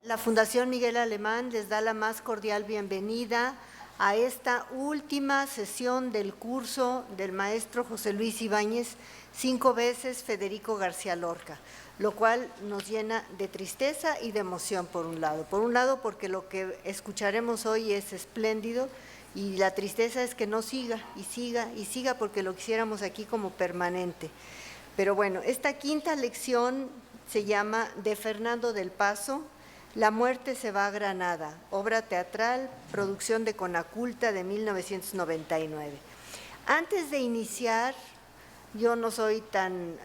La Fundación Miguel Alemán les da la más cordial bienvenida a esta última sesión del curso del maestro José Luis Ibáñez, 5 veces Federico García Lorca, lo cual nos llena de tristeza y de emoción por un lado. Por un lado porque lo que escucharemos hoy es espléndido y la tristeza es que no siga y siga y siga porque lo quisiéramos aquí como permanente. Pero bueno, esta quinta lección se llama De Fernando del Paso, La muerte se va a Granada, obra teatral, producción de Conaculta de 1999. Antes de iniciar, yo no soy tan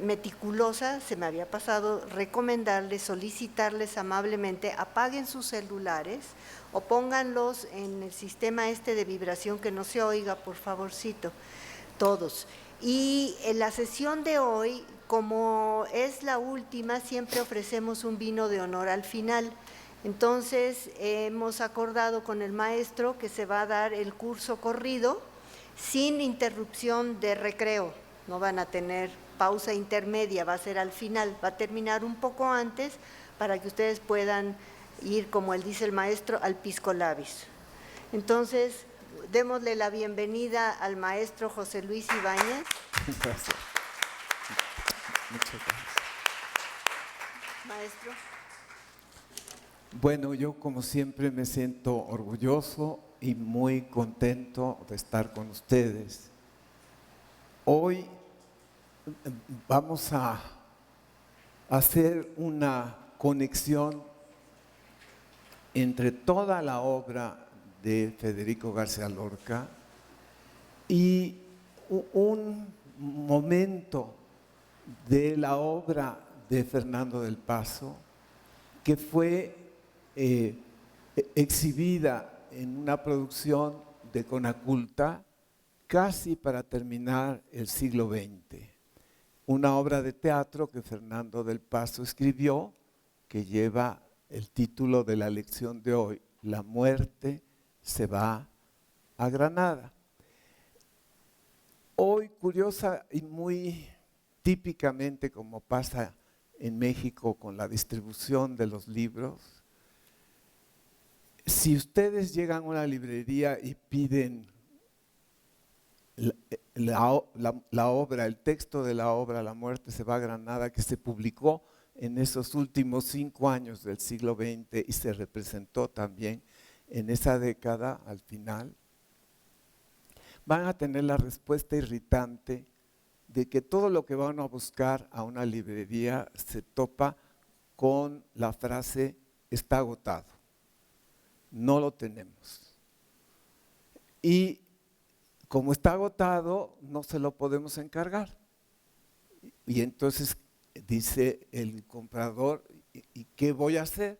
meticulosa, se me había pasado recomendarles, solicitarles amablemente, apaguen sus celulares o pónganlos en el sistema de vibración que no se oiga, por favorcito, todos. Y en la sesión de hoy, como es la última, siempre ofrecemos un vino de honor al final. Entonces, hemos acordado con el maestro que se va a dar el curso corrido sin interrupción de recreo. No van a tener pausa intermedia, va a ser al final, va a terminar un poco antes para que ustedes puedan ir, como él dice el maestro, al pisco labis. Entonces, démosle la bienvenida al maestro José Luis Ibáñez. Gracias. Muchas gracias. Maestro. Bueno, yo como siempre me siento orgulloso y muy contento de estar con ustedes. Hoy vamos a hacer una conexión entre toda la obra de Federico García Lorca y un momento de la obra de Fernando del Paso que fue exhibida en una producción de Conaculta casi para terminar el siglo XX. Una obra de teatro que Fernando del Paso escribió que lleva el título de la lección de hoy, La muerte se va a Granada. Hoy, curiosa y muy típicamente, como pasa en México con la distribución de los libros, si ustedes llegan a una librería y piden la obra, el texto de la obra La muerte se va a Granada, que se publicó en esos últimos 5 años del siglo XX y se representó también en esa década al final, van a tener la respuesta irritante de que todo lo que van a buscar a una librería se topa con la frase está agotado, no lo tenemos. Y como está agotado, no se lo podemos encargar. Y entonces dice el comprador, ¿y qué voy a hacer?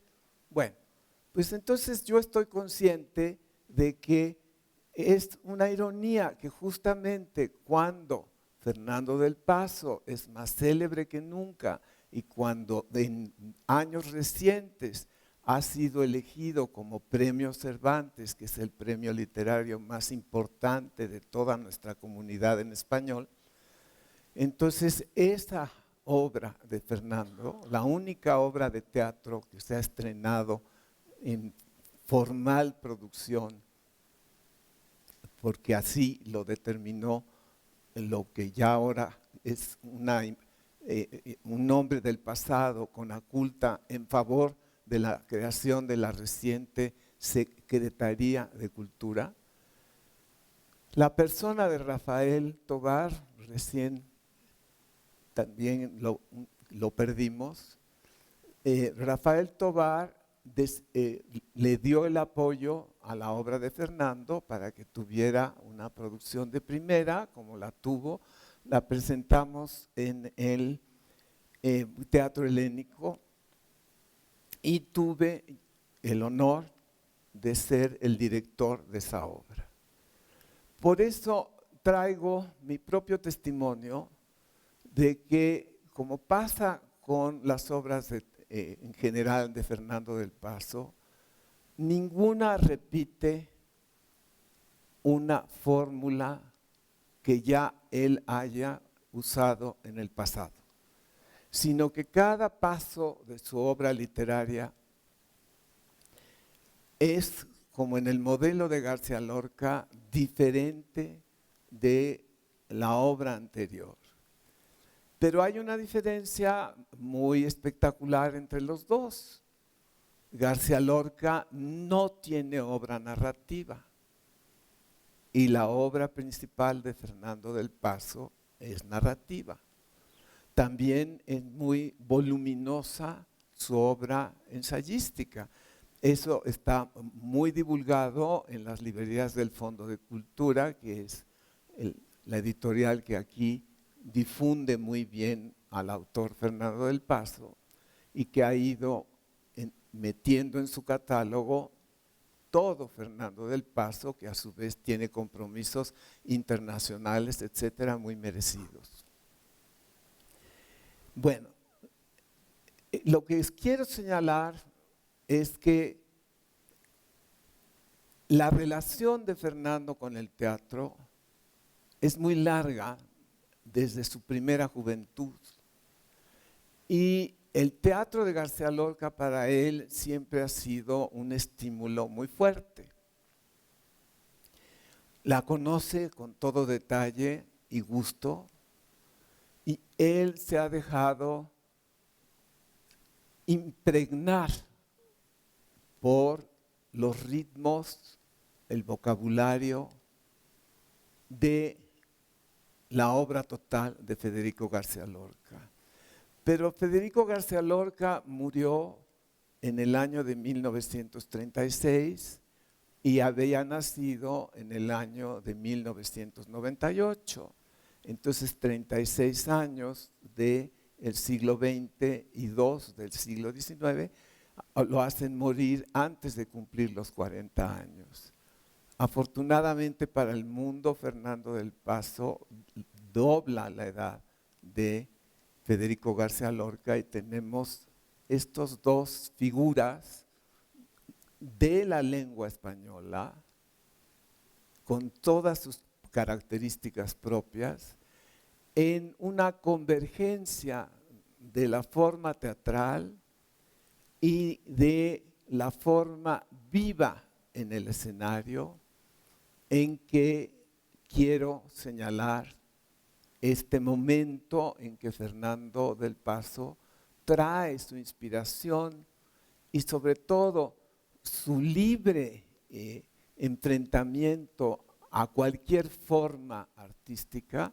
Bueno, pues entonces yo estoy consciente de que es una ironía que justamente cuando Fernando del Paso es más célebre que nunca y cuando en años recientes ha sido elegido como Premio Cervantes, que es el premio literario más importante de toda nuestra comunidad en español, entonces esa obra de Fernando, la única obra de teatro que se ha estrenado en formal producción, porque así lo determinó lo que ya ahora es un nombre del pasado, Conaculta, en favor de la creación de la reciente Secretaría de Cultura. La persona de Rafael Tovar, recién también lo perdimos. Rafael Tovar le dio el apoyo a la obra de Fernando para que tuviera una producción de primera, como la tuvo. La presentamos en el Teatro Helénico y tuve el honor de ser el director de esa obra. Por eso traigo mi propio testimonio de que, como pasa con las obras en general de Fernando del Paso, ninguna repite una fórmula que ya él haya usado en el pasado, sino que cada paso de su obra literaria es, como en el modelo de García Lorca, diferente de la obra anterior. Pero hay una diferencia muy espectacular entre los dos. García Lorca no tiene obra narrativa y la obra principal de Fernando del Paso es narrativa. También es muy voluminosa su obra ensayística. Eso está muy divulgado en las librerías del Fondo de Cultura, que es la editorial que aquí difunde muy bien al autor Fernando del Paso y que ha ido metiendo en su catálogo todo Fernando del Paso, que a su vez tiene compromisos internacionales, etcétera, muy merecidos. Bueno, lo que quiero señalar es que la relación de Fernando con el teatro es muy larga desde su primera juventud. Y el teatro de García Lorca para él siempre ha sido un estímulo muy fuerte. La conoce con todo detalle y gusto, y él se ha dejado impregnar por los ritmos, el vocabulario de la obra total de Federico García Lorca. Pero Federico García Lorca murió en el año de 1936 y había nacido en el año de 1998. Entonces, 36 años del siglo XX y 2 del siglo XIX lo hacen morir antes de cumplir los 40 años. Afortunadamente para el mundo, Fernando del Paso dobla la edad de Federico García Lorca y tenemos estas dos figuras de la lengua española con todas sus características propias en una convergencia de la forma teatral y de la forma viva en el escenario, en que quiero señalar este momento en que Fernando del Paso trae su inspiración y sobre todo su libre enfrentamiento a cualquier forma artística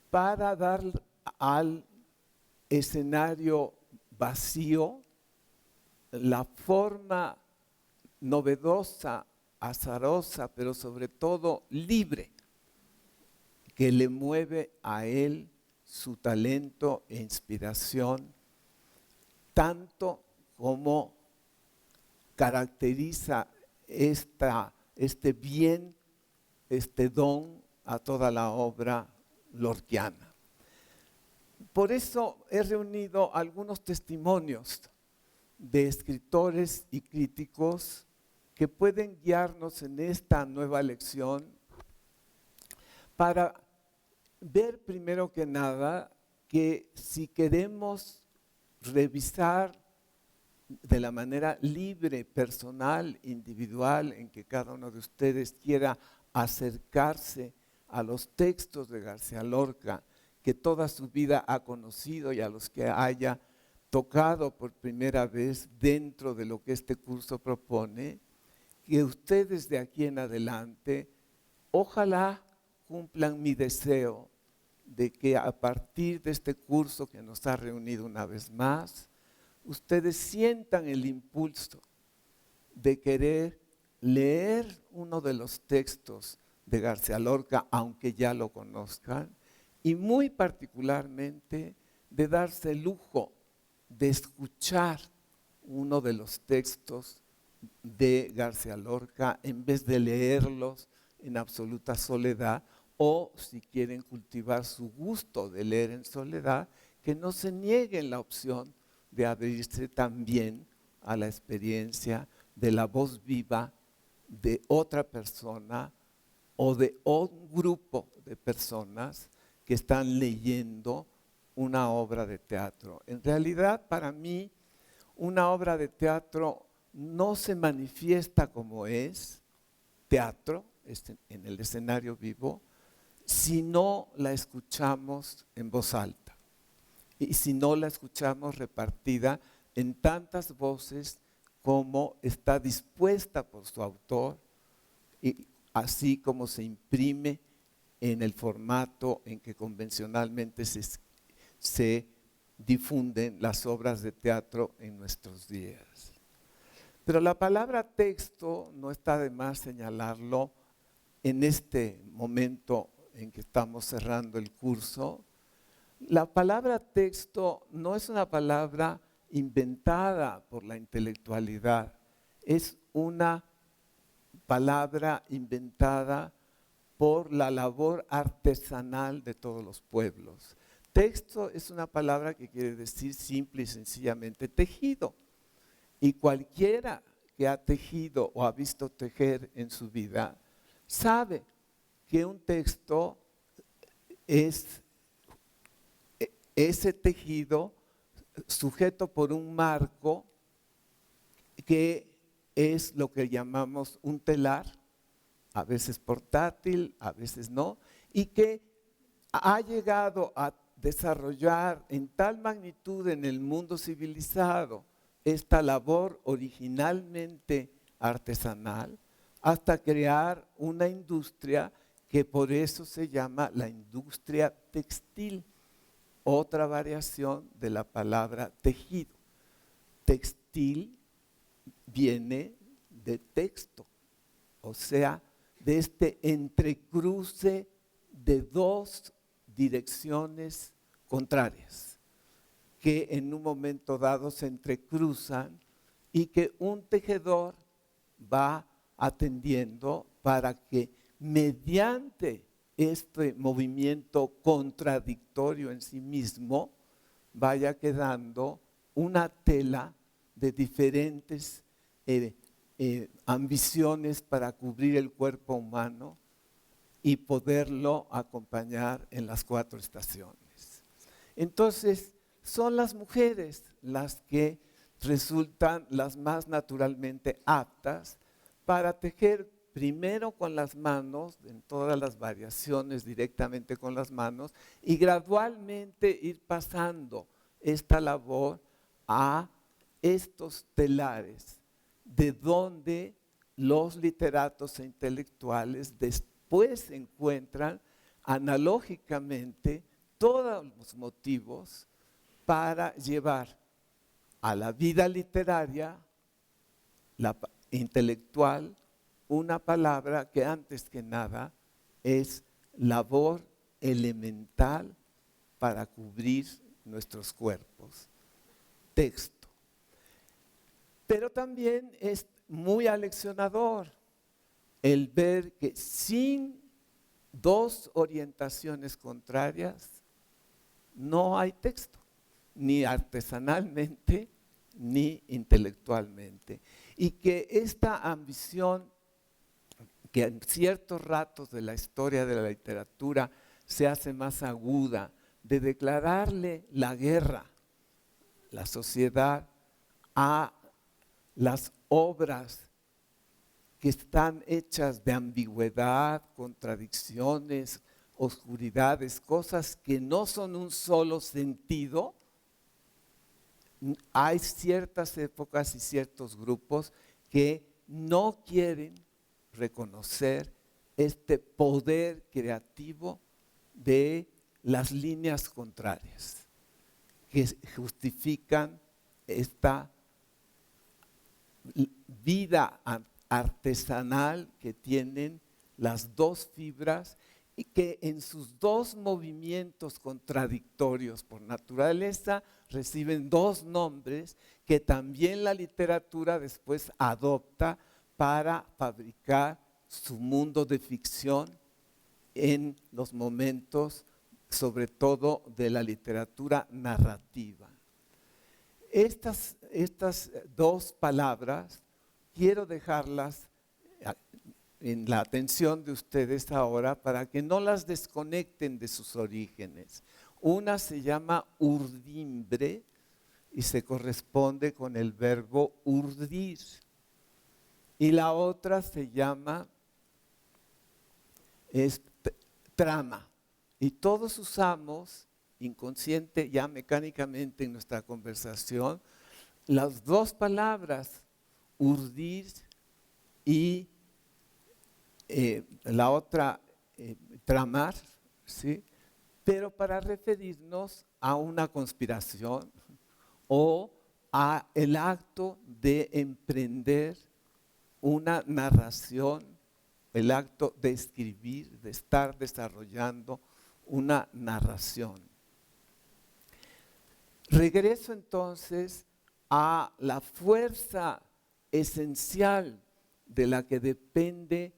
para dar al escenario vacío la forma novedosa, azarosa, pero sobre todo libre, que le mueve a él su talento e inspiración, tanto como caracteriza este bien, este don a toda la obra lorquiana. Por eso he reunido algunos testimonios de escritores y críticos que pueden guiarnos en esta nueva lección para ver primero que nada que si queremos revisar de la manera libre, personal, individual, en que cada uno de ustedes quiera acercarse a los textos de García Lorca, que toda su vida ha conocido y a los que haya tocado por primera vez dentro de lo que este curso propone, que ustedes de aquí en adelante, ojalá cumplan mi deseo de que a partir de este curso que nos ha reunido una vez más, ustedes sientan el impulso de querer leer uno de los textos de García Lorca, aunque ya lo conozcan, y muy particularmente de darse el lujo de escuchar uno de los textos de García Lorca en vez de leerlos en absoluta soledad, o si quieren cultivar su gusto de leer en soledad, que no se nieguen la opción de abrirse también a la experiencia de la voz viva de otra persona o de un grupo de personas que están leyendo una obra de teatro. En realidad, para mí, una obra de teatro no se manifiesta como es teatro, en el escenario vivo, si no la escuchamos en voz alta y si no la escuchamos repartida en tantas voces como está dispuesta por su autor y así como se imprime en el formato en que convencionalmente se difunden las obras de teatro en nuestros días. Pero la palabra texto, no está de más señalarlo en este momento en que estamos cerrando el curso. La palabra texto no es una palabra inventada por la intelectualidad, es una palabra inventada por la labor artesanal de todos los pueblos. Texto es una palabra que quiere decir simple y sencillamente tejido. Y cualquiera que ha tejido o ha visto tejer en su vida, sabe que un texto es ese tejido sujeto por un marco que es lo que llamamos un telar, a veces portátil, a veces no, y que ha llegado a desarrollar en tal magnitud en el mundo civilizado esta labor originalmente artesanal hasta crear una industria que por eso se llama la industria textil, otra variación de la palabra tejido. Textil viene de texto, o sea, de este entrecruce de dos direcciones contrarias que en un momento dado se entrecruzan y que un tejedor va atendiendo para que mediante este movimiento contradictorio en sí mismo vaya quedando una tela de diferentes ambiciones para cubrir el cuerpo humano y poderlo acompañar en las 4 estaciones. Entonces, son las mujeres las que resultan las más naturalmente aptas para tejer primero con las manos, en todas las variaciones directamente con las manos, y gradualmente ir pasando esta labor a estos telares, de donde los literatos e intelectuales después encuentran analógicamente todos los motivos para llevar a la vida literaria, la intelectual, una palabra que antes que nada es labor elemental para cubrir nuestros cuerpos, texto. Pero también es muy aleccionador el ver que sin dos orientaciones contrarias no hay texto, ni artesanalmente ni intelectualmente. Y que esta ambición que en ciertos ratos de la historia de la literatura se hace más aguda, de declararle la guerra, la sociedad, a las obras que están hechas de ambigüedad, contradicciones, oscuridades, cosas que no son un solo sentido. Hay ciertas épocas y ciertos grupos que no quieren reconocer este poder creativo de las líneas contrarias que justifican esta vida artesanal que tienen las dos fibras y que en sus dos movimientos contradictorios por naturaleza reciben dos nombres que también la literatura después adopta para fabricar su mundo de ficción en los momentos, sobre todo de la literatura narrativa. Estas dos palabras quiero dejarlas en la atención de ustedes ahora para que no las desconecten de sus orígenes. Una se llama urdimbre y se corresponde con el verbo urdir. Y la otra se llama trama. Y todos usamos inconsciente, ya mecánicamente en nuestra conversación, las dos palabras, urdir y la otra, tramar, ¿sí? Pero para referirnos a una conspiración o a el acto de emprender una narración, el acto de escribir, de estar desarrollando una narración. Regreso entonces a la fuerza esencial de la que depende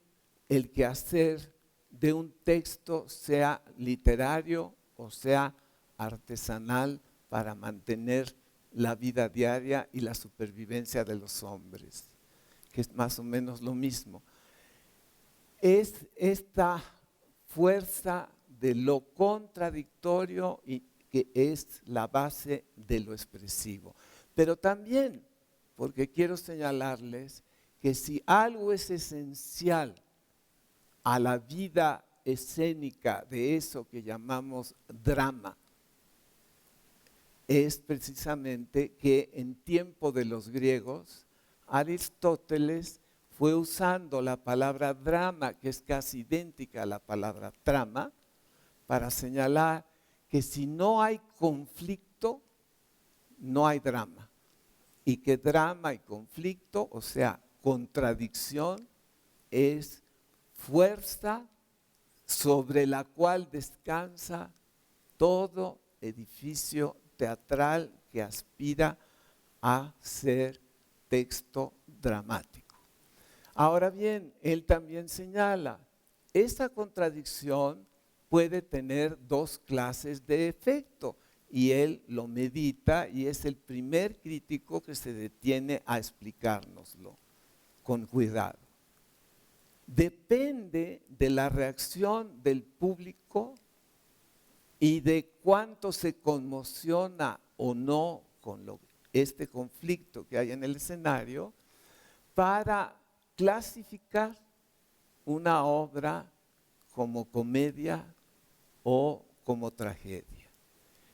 el quehacer de un texto, sea literario o sea artesanal, para mantener la vida diaria y la supervivencia de los hombres, que es más o menos lo mismo. Es esta fuerza de lo contradictorio y que es la base de lo expresivo. Pero también, porque quiero señalarles que si algo es esencial a la vida escénica de eso que llamamos drama, es precisamente que en tiempo de los griegos, Aristóteles fue usando la palabra drama, que es casi idéntica a la palabra trama, para señalar que si no hay conflicto, no hay drama. Y que drama y conflicto, o sea, contradicción, es fuerza sobre la cual descansa todo edificio teatral que aspira a ser texto dramático. Ahora bien, él también señala, esta contradicción puede tener dos clases de efecto, y él lo medita y es el primer crítico que se detiene a explicárnoslo con cuidado. Depende de la reacción del público y de cuánto se conmociona o no con este conflicto que hay en el escenario, para clasificar una obra como comedia o como tragedia.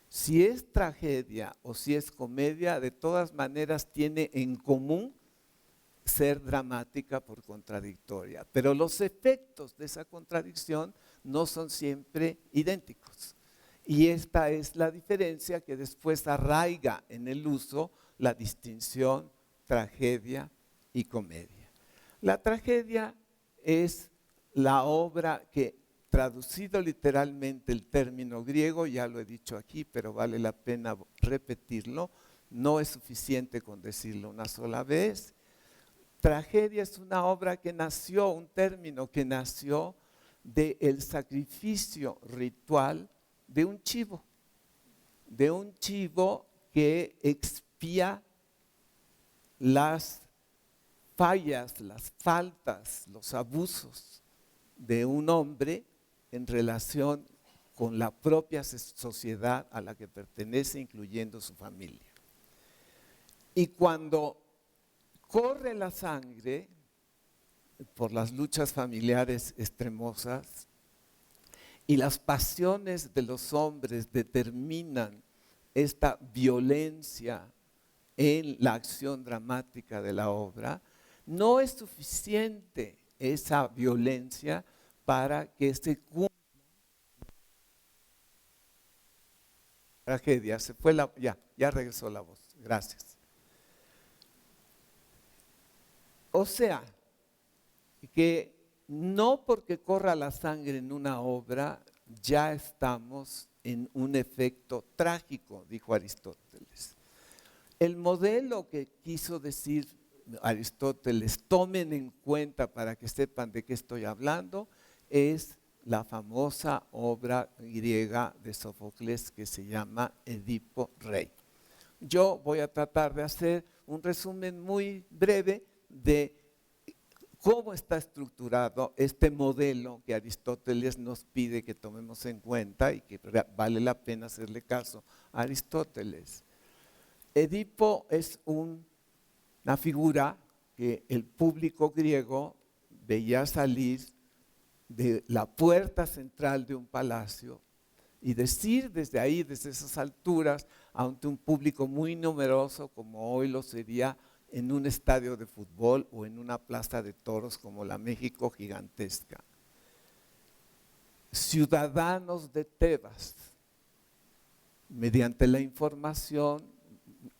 Si es tragedia o si es comedia, de todas maneras tiene en común ser dramática por contradictoria, pero los efectos de esa contradicción no son siempre idénticos. Y esta es la diferencia que después arraiga en el uso la distinción tragedia y comedia. La tragedia es la obra que, traducido literalmente el término griego, ya lo he dicho aquí, pero vale la pena repetirlo, no es suficiente con decirlo una sola vez. Tragedia es una obra que nació, un término que nació del sacrificio ritual de un chivo que expía las fallas, las faltas, los abusos de un hombre en relación con la propia sociedad a la que pertenece, incluyendo su familia. Y cuando corre la sangre por las luchas familiares extremosas y las pasiones de los hombres determinan esta violencia en la acción dramática de la obra, no es suficiente esa violencia para que se cumpla la tragedia. Se fue ya regresó la voz. Gracias. O sea, que no porque corra la sangre en una obra ya estamos en un efecto trágico, dijo Aristóteles. El modelo que quiso decir Aristóteles, tomen en cuenta para que sepan de qué estoy hablando, es la famosa obra griega de Sófocles que se llama Edipo Rey. Yo voy a tratar de hacer un resumen muy breve de cómo está estructurado este modelo que Aristóteles nos pide que tomemos en cuenta y que vale la pena hacerle caso a Aristóteles. Edipo es una figura que el público griego veía salir de la puerta central de un palacio y decir desde ahí, desde esas alturas, ante un público muy numeroso como hoy lo sería en un estadio de fútbol o en una plaza de toros como la México gigantesca. Ciudadanos de Tebas, mediante la información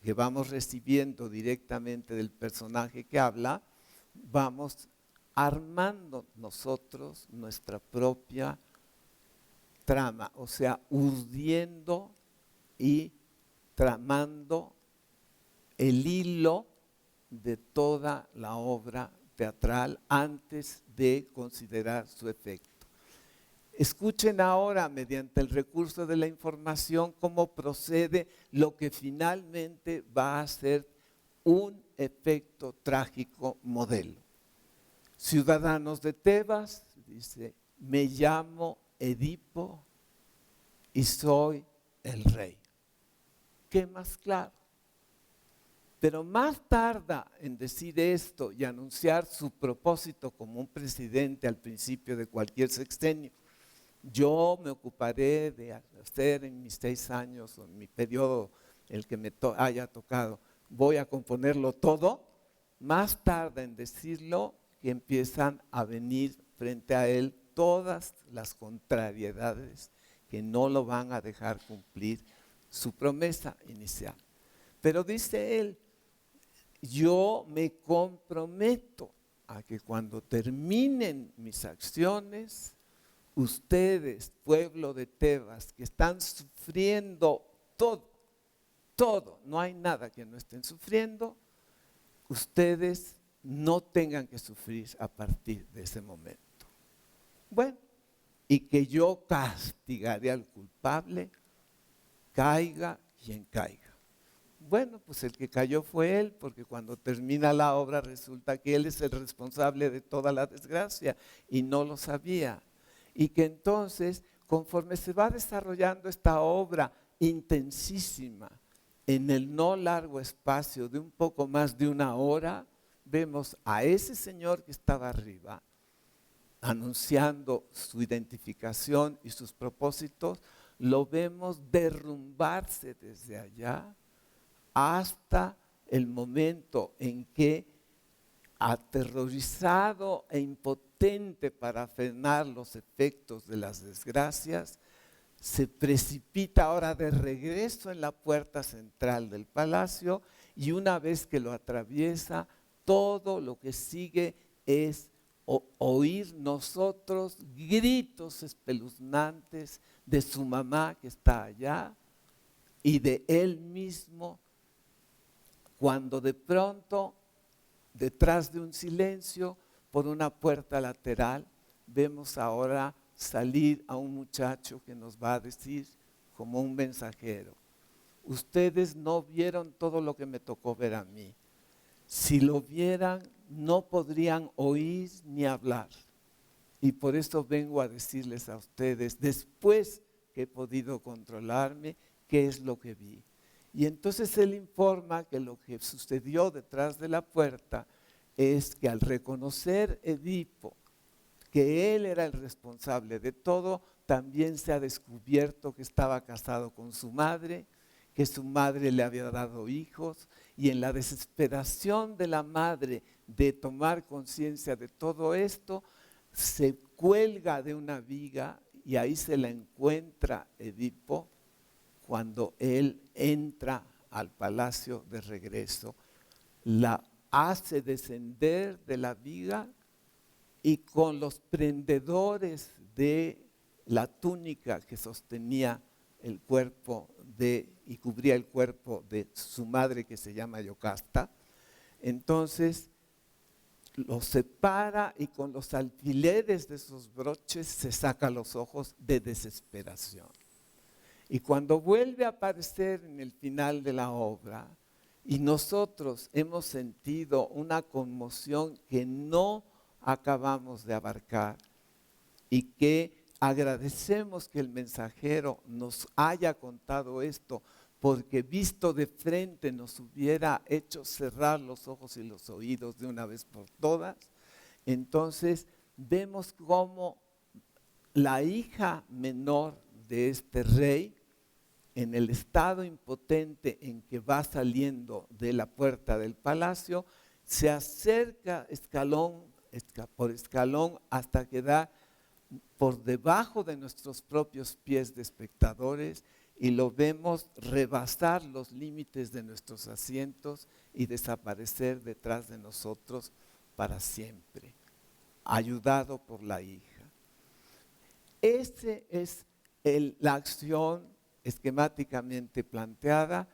que vamos recibiendo directamente del personaje que habla, vamos armando nosotros nuestra propia trama, o sea, urdiendo y tramando el hilo de toda la obra teatral antes de considerar su efecto. Escuchen ahora, mediante el recurso de la información, cómo procede lo que finalmente va a ser un efecto trágico modelo. Ciudadanos de Tebas, dice, me llamo Edipo y soy el rey. ¿Qué más claro? Pero más tarda en decir esto y anunciar su propósito como un presidente al principio de cualquier sexenio. Yo me ocuparé de hacer en mis 6 años o en mi periodo, el que me haya tocado, voy a componerlo todo. Más tarda en decirlo que empiezan a venir frente a él todas las contrariedades que no lo van a dejar cumplir su promesa inicial. Pero dice él, yo me comprometo a que cuando terminen mis acciones, ustedes, pueblo de Tebas, que están sufriendo todo, no hay nada que no estén sufriendo, ustedes no tengan que sufrir a partir de ese momento. Bueno, y que yo castigaré al culpable, caiga quien caiga. Bueno, pues el que cayó fue él, porque cuando termina la obra resulta que él es el responsable de toda la desgracia y no lo sabía. Y que entonces, conforme se va desarrollando esta obra intensísima, en el no largo espacio de un poco más de 1 hora, vemos a ese señor que estaba arriba, anunciando su identificación y sus propósitos, lo vemos derrumbarse desde allá hasta el momento en que, aterrorizado e impotente para frenar los efectos de las desgracias, se precipita ahora de regreso en la puerta central del palacio y una vez que lo atraviesa, todo lo que sigue es oír nosotros gritos espeluznantes de su mamá que está allá y de él mismo, cuando de pronto, detrás de un silencio, por una puerta lateral, vemos ahora salir a un muchacho que nos va a decir como un mensajero, ustedes no vieron todo lo que me tocó ver a mí. Si lo vieran, no podrían oír ni hablar. Y por eso vengo a decirles a ustedes, después que he podido controlarme, qué es lo que vi. Y entonces él informa que lo que sucedió detrás de la puerta es que al reconocer Edipo que él era el responsable de todo, también se ha descubierto que estaba casado con su madre, que su madre le había dado hijos, y en la desesperación de la madre de tomar conciencia de todo esto, se cuelga de una viga y ahí se la encuentra Edipo cuando él entra al palacio de regreso, la hace descender de la viga y con los prendedores de la túnica que sostenía el cuerpo y cubría el cuerpo de su madre que se llama Yocasta, entonces los separa y con los alfileres de esos broches se saca los ojos de desesperación. Y cuando vuelve a aparecer en el final de la obra, y nosotros hemos sentido una conmoción que no acabamos de abarcar y que agradecemos que el mensajero nos haya contado esto, porque visto de frente nos hubiera hecho cerrar los ojos y los oídos de una vez por todas. Entonces vemos cómo la hija menor de este rey, en el estado impotente en que va saliendo de la puerta del palacio, se acerca escalón por escalón hasta quedar por debajo de nuestros propios pies de espectadores, y lo vemos rebasar los límites de nuestros asientos y desaparecer detrás de nosotros para siempre, ayudado por la hija. Esa es la acción esquemáticamente planteada,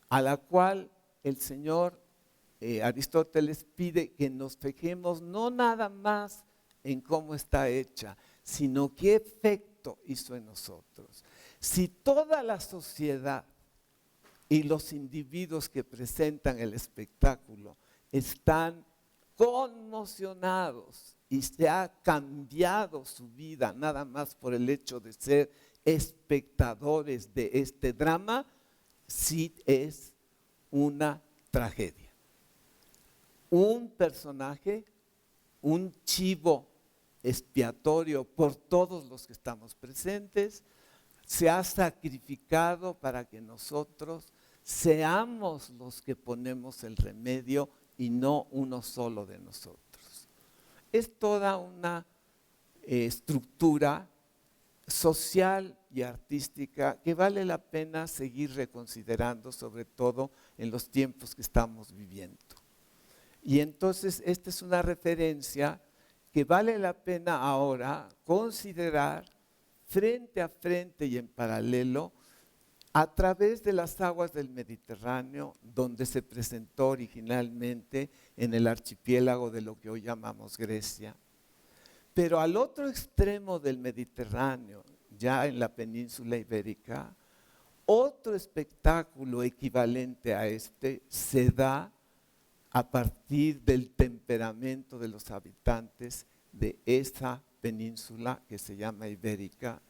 a la cual el señor Aristóteles pide que nos fijemos no nada más en cómo está hecha, sino qué efecto hizo en nosotros. Si toda la sociedad y los individuos que presentan el espectáculo están conmocionados y se ha cambiado su vida nada más por el hecho de ser espectadores de este drama, sí es una tragedia. Un personaje, un chivo expiatorio por todos los que estamos presentes, se ha sacrificado para que nosotros seamos los que ponemos el remedio y no uno solo de nosotros. Es toda una estructura social y artística que vale la pena seguir reconsiderando, sobre todo en los tiempos que estamos viviendo. Y entonces esta es una referencia que vale la pena ahora considerar frente a frente y en paralelo a través de las aguas del Mediterráneo, donde se presentó originalmente en el archipiélago de lo que hoy llamamos Grecia. Pero al otro extremo del Mediterráneo, ya en la península ibérica, otro espectáculo equivalente a este se da a partir del temperamento de los habitantes de esa península que se llama Ibérica,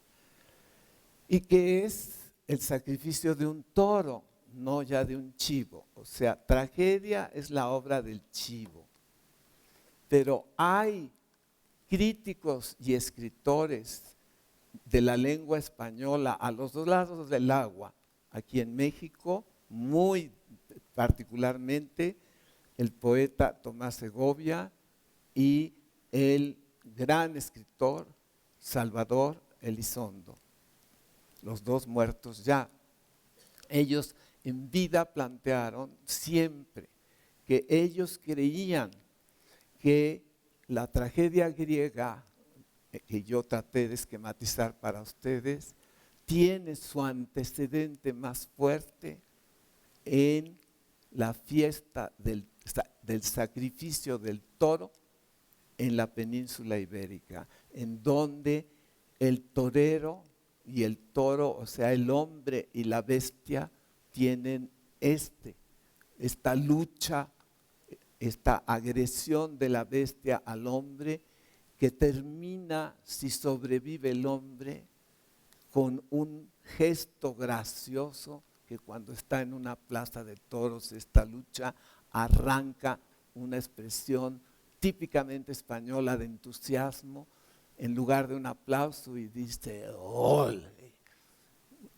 y que es el sacrificio de un toro, no ya de un chivo. O sea, tragedia es la obra del chivo. Pero hay críticos y escritores de la lengua española a los dos lados del agua, aquí en México, muy particularmente el poeta Tomás Segovia y el gran escritor Salvador Elizondo, los dos muertos ya. Ellos en vida plantearon siempre que ellos creían que la tragedia griega, que yo traté de esquematizar para ustedes, tiene su antecedente más fuerte en la fiesta del sacrificio del toro en la península ibérica, en donde el torero y el toro, o sea, el hombre y la bestia, tienen esta lucha, esta agresión de la bestia al hombre, que termina, si sobrevive el hombre, con un gesto gracioso, que cuando está en una plaza de toros esta lucha arranca una expresión típicamente española de entusiasmo, en lugar de un aplauso, y dice ¡ole!,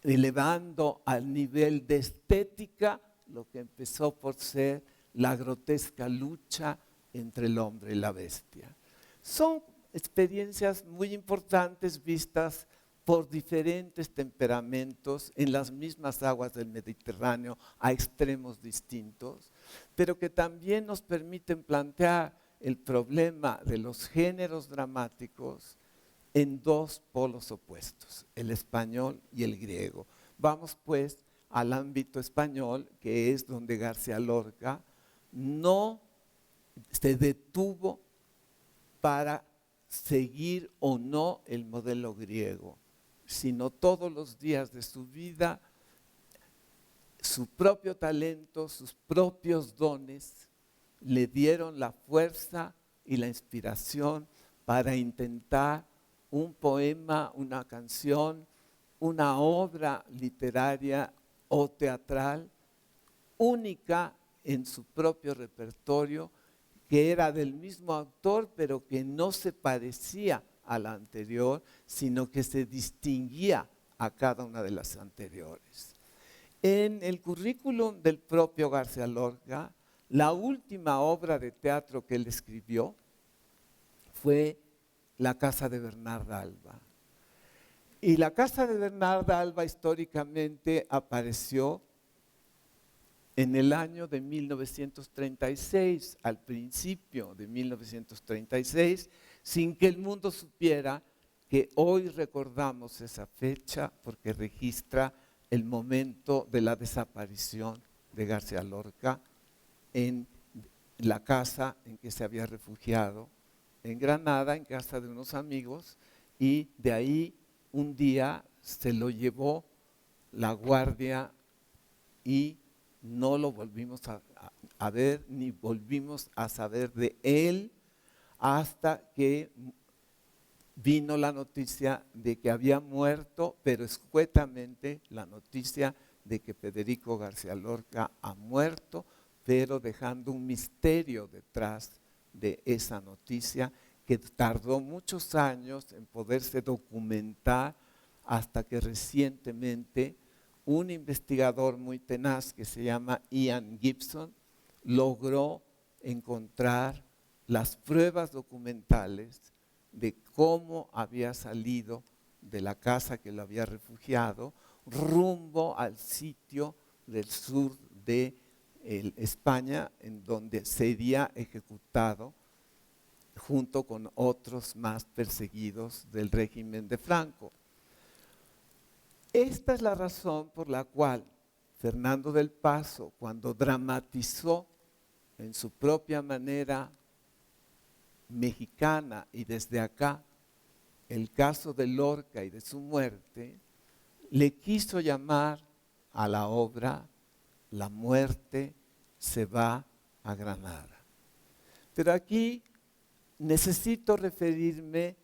elevando al nivel de estética lo que empezó por ser la grotesca lucha entre el hombre y la bestia. Son experiencias muy importantes vistas por diferentes temperamentos en las mismas aguas del Mediterráneo a extremos distintos, pero que también nos permiten plantear el problema de los géneros dramáticos en dos polos opuestos, el español y el griego. Vamos pues al ámbito español, que es donde García Lorca no se detuvo para seguir o no el modelo griego, sino todos los días de su vida, su propio talento, sus propios dones, le dieron la fuerza y la inspiración para intentar un poema, una canción, una obra literaria o teatral única en su propio repertorio, que era del mismo autor, pero que no se parecía a la anterior, sino que se distinguía a cada una de las anteriores. En el currículum del propio García Lorca, la última obra de teatro que él escribió fue La casa de Bernarda Alba. Y la casa de Bernarda Alba históricamente apareció en el año de 1936, al principio de 1936, sin que el mundo supiera que hoy recordamos esa fecha porque registra el momento de la desaparición de García Lorca en la casa en que se había refugiado en Granada, en casa de unos amigos, y de ahí un día se lo llevó la guardia y no lo volvimos a ver ni volvimos a saber de él hasta que vino la noticia de que había muerto, pero escuetamente la noticia de que Federico García Lorca ha muerto, pero dejando un misterio detrás de esa noticia que tardó muchos años en poderse documentar hasta que recientemente un investigador muy tenaz que se llama Ian Gibson logró encontrar las pruebas documentales de cómo había salido de la casa que lo había refugiado rumbo al sitio del sur de España, en donde sería ejecutado junto con otros más perseguidos del régimen de Franco. Esta es la razón por la cual Fernando del Paso, cuando dramatizó en su propia manera mexicana y desde acá el caso de Lorca y de su muerte, le quiso llamar a la obra La muerte se va a Granada. Pero aquí necesito referirme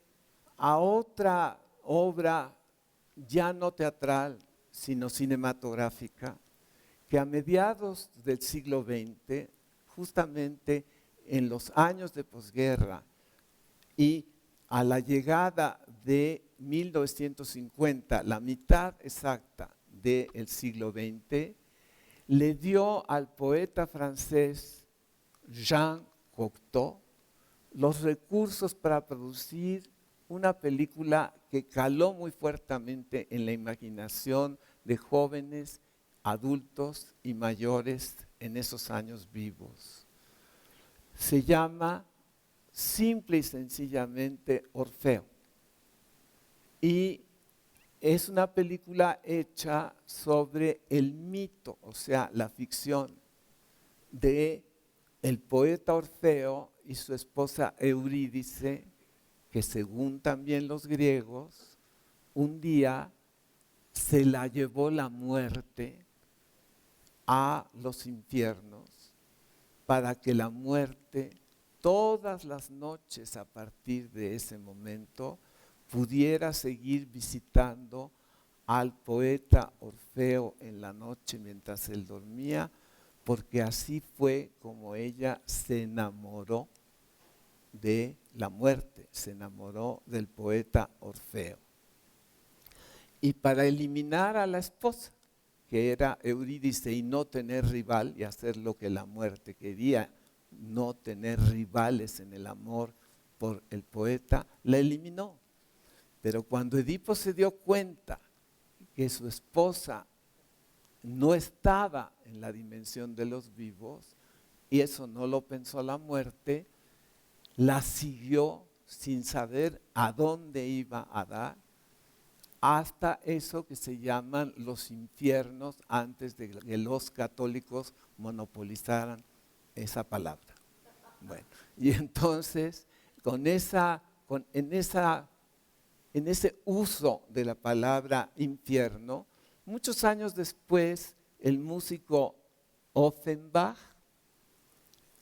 a otra obra ya no teatral, sino cinematográfica, que a mediados del siglo XX, justamente en los años de posguerra y a la llegada de 1950, la mitad exacta del siglo XX, le dio al poeta francés Jean Cocteau los recursos para producir una película que caló muy fuertemente en la imaginación de jóvenes, adultos y mayores en esos años vivos. Se llama simple y sencillamente Orfeo. Y es una película hecha sobre el mito, o sea, la ficción de el poeta Orfeo y su esposa Eurídice, que según también los griegos, un día se la llevó la muerte a los infiernos para que la muerte todas las noches a partir de ese momento pudiera seguir visitando al poeta Orfeo en la noche mientras él dormía, porque así fue como ella se enamoró de la muerte, se enamoró del poeta Orfeo. Y para eliminar a la esposa, que era Eurídice, y no tener rival y hacer lo que la muerte quería, no tener rivales en el amor por el poeta, la eliminó. Pero cuando Edipo se dio cuenta que su esposa no estaba en la dimensión de los vivos, y eso no lo pensó la muerte, la siguió sin saber a dónde iba a dar, hasta eso que se llaman los infiernos, antes de que los católicos monopolizaran esa palabra. Bueno, y entonces en ese uso de la palabra infierno, muchos años después el músico Offenbach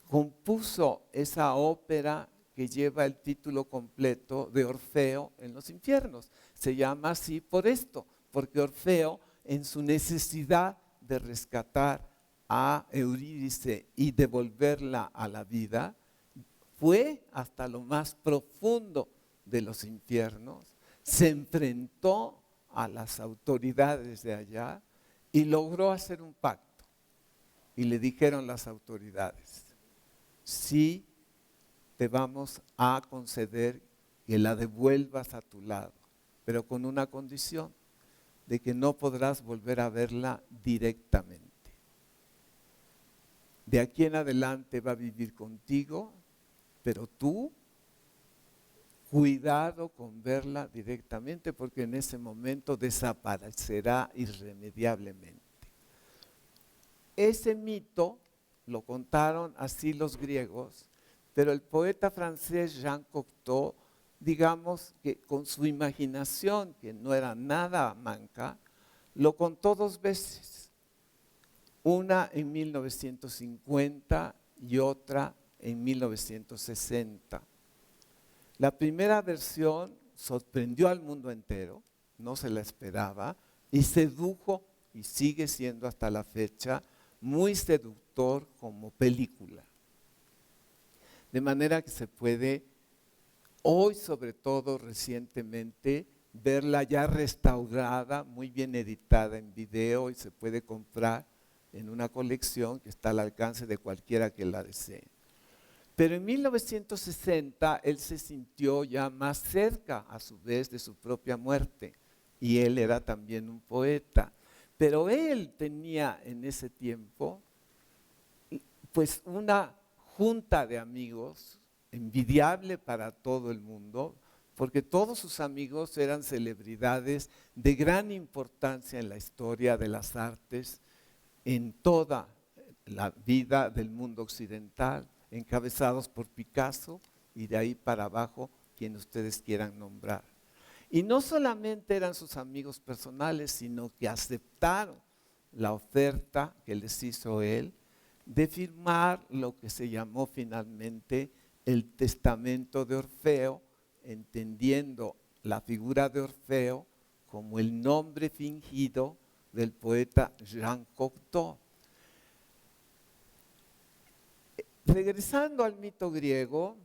compuso esa ópera que lleva el título completo de Orfeo en los infiernos. Se llama así por esto, porque Orfeo, en su necesidad de rescatar a Eurídice y devolverla a la vida, fue hasta lo más profundo de los infiernos, se enfrentó a las autoridades de allá y logró hacer un pacto. Y le dijeron las autoridades: sí, te vamos a conceder que la devuelvas a tu lado, pero con una condición, de que no podrás volver a verla directamente. De aquí en adelante va a vivir contigo, pero tú, cuidado con verla directamente, porque en ese momento desaparecerá irremediablemente. Ese mito lo contaron así los griegos, pero el poeta francés Jean Cocteau, digamos que con su imaginación, que no era nada manca, lo contó dos veces. Una en 1950 y otra en 1960. La primera versión sorprendió al mundo entero, no se la esperaba, y sedujo, y sigue siendo hasta la fecha, muy seductor como película. De manera que se puede, hoy sobre todo recientemente, verla ya restaurada, muy bien editada en video, y se puede comprar en una colección que está al alcance de cualquiera que la desee. Pero en 1960 él se sintió ya más cerca a su vez de su propia muerte, y él era también un poeta. Pero él tenía en ese tiempo pues una junta de amigos envidiable para todo el mundo, porque todos sus amigos eran celebridades de gran importancia en la historia de las artes, en toda la vida del mundo occidental, encabezados por Picasso y de ahí para abajo quien ustedes quieran nombrar. Y no solamente eran sus amigos personales, sino que aceptaron la oferta que les hizo él de firmar lo que se llamó finalmente el Testamento de Orfeo, entendiendo la figura de Orfeo como el nombre fingido del poeta Jean Cocteau. Regresando al mito griego,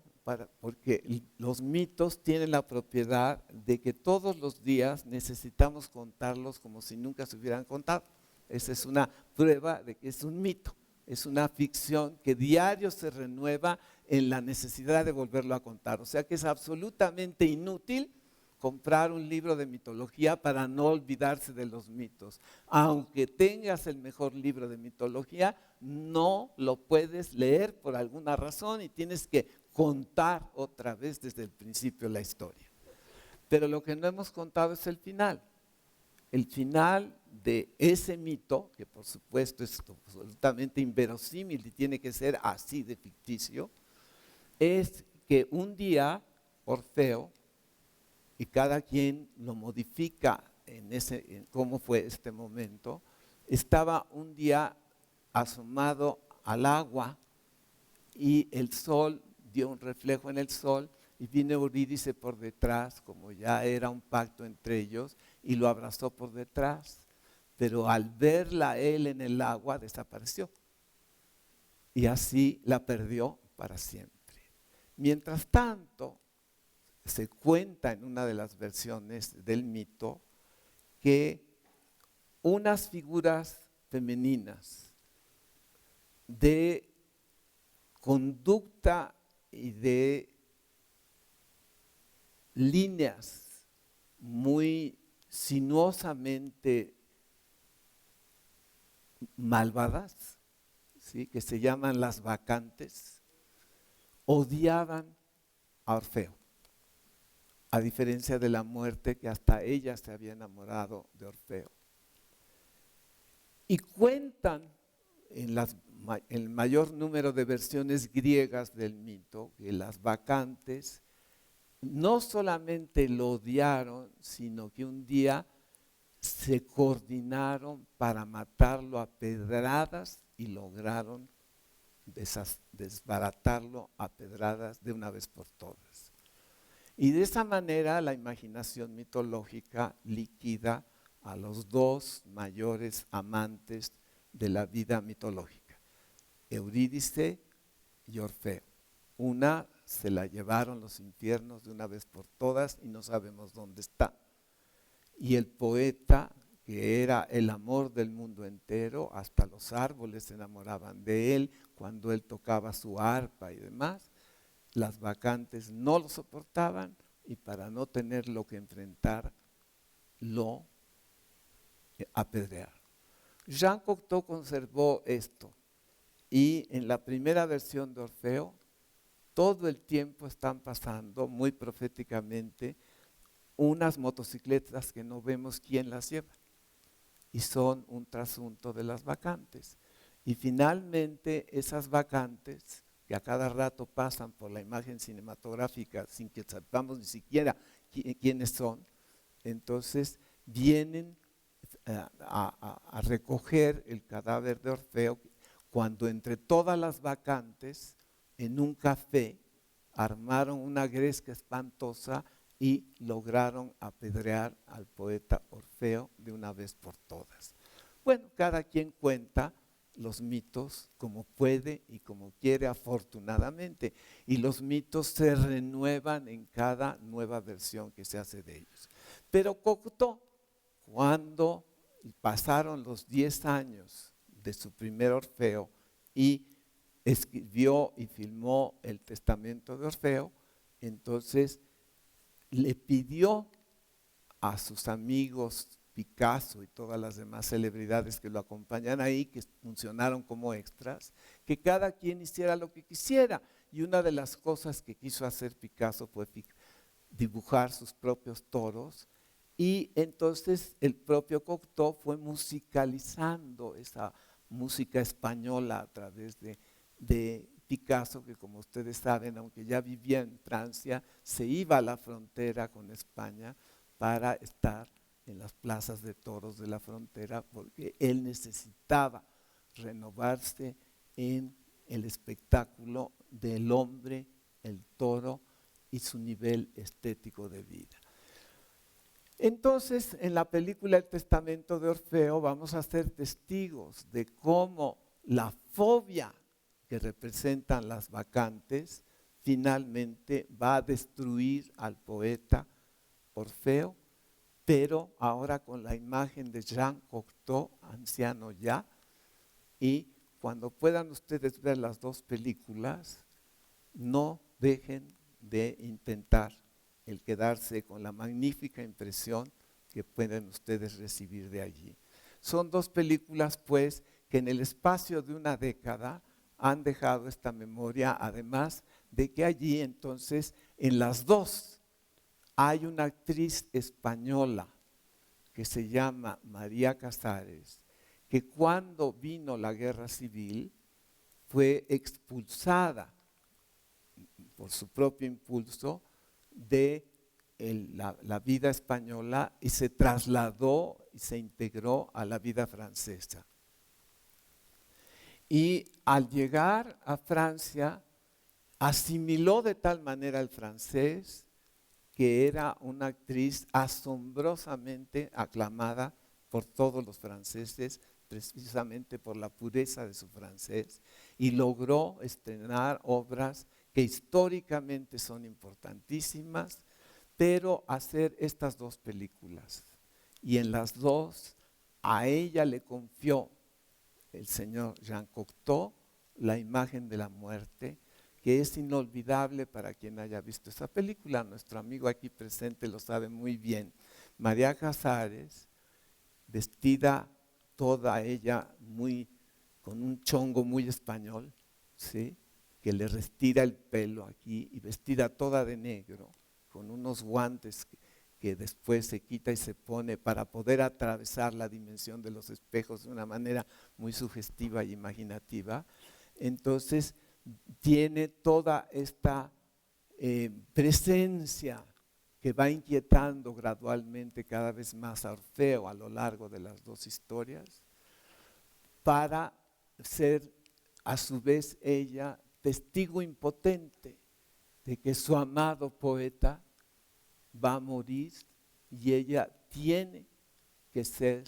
porque los mitos tienen la propiedad de que todos los días necesitamos contarlos como si nunca se hubieran contado. Esa es una prueba de que es un mito, es una ficción que diario se renueva en la necesidad de volverlo a contar. O sea que es absolutamente inútil comprar un libro de mitología para no olvidarse de los mitos. Aunque tengas el mejor libro de mitología, no lo puedes leer por alguna razón y tienes que contar otra vez desde el principio la historia. Pero lo que no hemos contado es el final. El final de ese mito, que por supuesto es absolutamente inverosímil y tiene que ser así de ficticio, es que un día Orfeo, y cada quien lo modifica en cómo fue este momento, estaba un día asomado al agua y el sol dio un reflejo en el sol y vino Eurídice por detrás, como ya era un pacto entre ellos, y lo abrazó por detrás. Pero al verla él en el agua desapareció y así la perdió para siempre. Mientras tanto, se cuenta en una de las versiones del mito que unas figuras femeninas de conducta y de líneas muy sinuosamente malvadas, ¿sí?, que se llaman las bacantes, odiaban a Orfeo. A diferencia de la muerte, que hasta ella se había enamorado de Orfeo. Y cuentan en el mayor número de versiones griegas del mito que las bacantes no solamente lo odiaron, sino que un día se coordinaron para matarlo a pedradas y lograron desbaratarlo a pedradas de una vez por todas. Y de esa manera la imaginación mitológica liquida a los dos mayores amantes de la vida mitológica, Eurídice y Orfeo. Una se la llevaron los infiernos de una vez por todas y no sabemos dónde está. Y el poeta, que era el amor del mundo entero, hasta los árboles se enamoraban de él cuando él tocaba su arpa y demás, las bacantes no lo soportaban y para no tener lo que enfrentar, lo apedrearon. Jean Cocteau conservó esto y en la primera versión de Orfeo todo el tiempo están pasando muy proféticamente unas motocicletas que no vemos quién las lleva y son un trasunto de las bacantes. Y finalmente esas bacantes que a cada rato pasan por la imagen cinematográfica sin que sepamos ni siquiera quiénes son, entonces vienen a recoger el cadáver de Orfeo cuando entre todas las bacantes en un café armaron una gresca espantosa y lograron apedrear al poeta Orfeo de una vez por todas. Bueno, cada quien cuenta los mitos como puede y como quiere, afortunadamente, y los mitos se renuevan en cada nueva versión que se hace de ellos. Pero Cocteau, cuando pasaron los 10 años de su primer Orfeo y escribió y filmó el Testamento de Orfeo, entonces le pidió a sus amigos Picasso y todas las demás celebridades que lo acompañan ahí, que funcionaron como extras, que cada quien hiciera lo que quisiera. Y una de las cosas que quiso hacer Picasso fue dibujar sus propios toros, y entonces el propio Cocteau fue musicalizando esa música española a través de Picasso, que como ustedes saben, aunque ya vivía en Francia, se iba a la frontera con España para estar en las plazas de toros de la frontera, porque él necesitaba renovarse en el espectáculo del hombre, el toro y su nivel estético de vida. Entonces, en la película El Testamento de Orfeo vamos a ser testigos de cómo la fobia que representan las bacantes finalmente va a destruir al poeta Orfeo, pero ahora con la imagen de Jean Cocteau, anciano ya, y cuando puedan ustedes ver las dos películas, no dejen de intentar el quedarse con la magnífica impresión que pueden ustedes recibir de allí. Son dos películas, pues, que en el espacio de una década han dejado esta memoria, además de que allí entonces en las dos hay una actriz española que se llama María Casares, que cuando vino la guerra civil fue expulsada por su propio impulso de la vida española y se trasladó y se integró a la vida francesa. Y al llegar a Francia, asimiló de tal manera el francés que era una actriz asombrosamente aclamada por todos los franceses, precisamente por la pureza de su francés, y logró estrenar obras que históricamente son importantísimas, pero hacer estas dos películas. Y en las dos a ella le confió el señor Jean Cocteau la imagen de la muerte, que es inolvidable para quien haya visto esa película. Nuestro amigo aquí presente lo sabe muy bien. María Casares, vestida toda ella con un chongo muy español, ¿sí?, que le retira el pelo aquí, y vestida toda de negro, con unos guantes que después se quita y se pone para poder atravesar la dimensión de los espejos de una manera muy sugestiva e imaginativa. Entonces tiene toda esta presencia que va inquietando gradualmente cada vez más a Orfeo a lo largo de las dos historias, para ser a su vez ella, testigo impotente de que su amado poeta va a morir y ella tiene que ser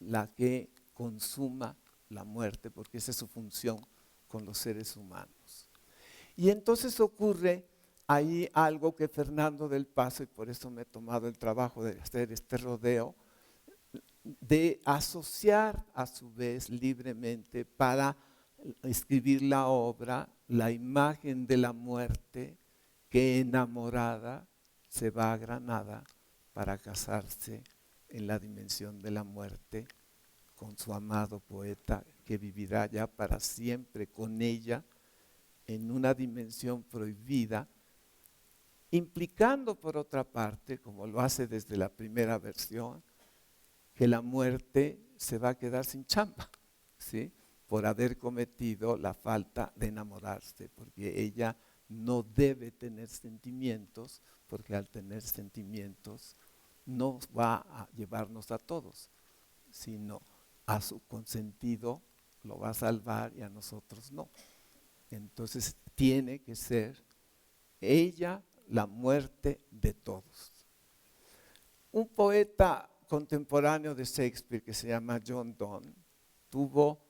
la que consuma la muerte, porque esa es su función con los seres humanos. Y entonces ocurre ahí algo que Fernando del Paso, y por eso me he tomado el trabajo de hacer este rodeo, de asociar a su vez libremente para escribir la obra, la imagen de la muerte que enamorada se va a Granada para casarse en la dimensión de la muerte con su amado poeta que vivirá ya para siempre con ella en una dimensión prohibida, implicando por otra parte, como lo hace desde la primera versión, que la muerte se va a quedar sin chamba, ¿sí? Por haber cometido la falta de enamorarse, porque ella no debe tener sentimientos, porque al tener sentimientos no va a llevarnos a todos, sino a su consentido lo va a salvar y a nosotros no. Entonces tiene que ser ella la muerte de todos. Un poeta contemporáneo de Shakespeare que se llama John Donne tuvo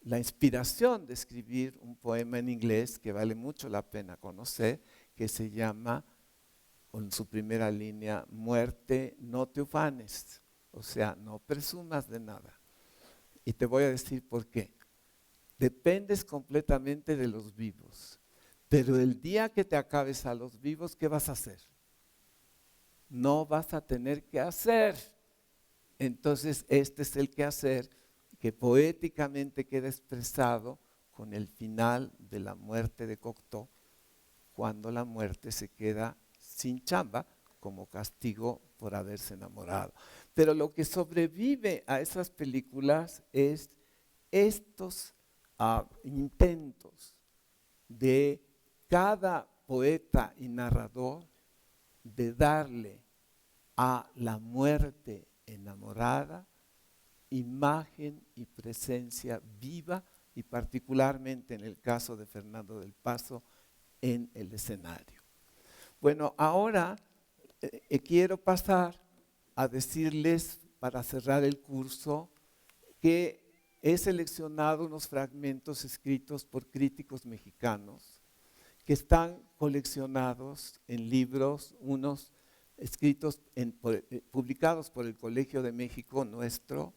la inspiración de escribir un poema en inglés que vale mucho la pena conocer, que se llama, con su primera línea, muerte, no te ufanes, o sea, no presumas de nada. Y te voy a decir por qué. Dependes completamente de los vivos, pero el día que te acabes a los vivos, ¿qué vas a hacer? No vas a tener que hacer. Entonces este es el quehacer que poéticamente queda expresado con el final de la muerte de Cocteau, cuando la muerte se queda sin chamba como castigo por haberse enamorado. Pero lo que sobrevive a esas películas es estos intentos de cada poeta y narrador de darle a la muerte enamorada imagen y presencia viva, y particularmente en el caso de Fernando del Paso, en el escenario. Bueno, ahora quiero pasar a decirles, para cerrar el curso, que he seleccionado unos fragmentos escritos por críticos mexicanos que están coleccionados en libros, unos escritos, publicados por el Colegio de México nuestro,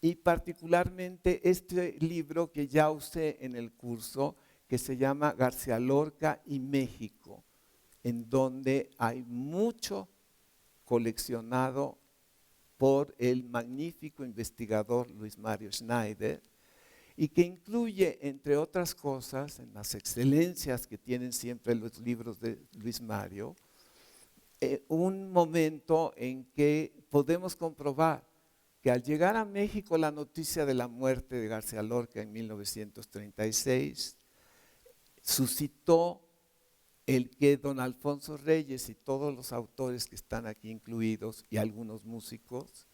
y particularmente este libro que ya usé en el curso, que se llama García Lorca y México, en donde hay mucho coleccionado por el magnífico investigador Luis Mario Schneider, y que incluye, entre otras cosas, en las excelencias que tienen siempre los libros de Luis Mario, un momento en que podemos comprobar que al llegar a México la noticia de la muerte de García Lorca en 1936 suscitó el que don Alfonso Reyes y todos los autores que están aquí incluidos y algunos músicos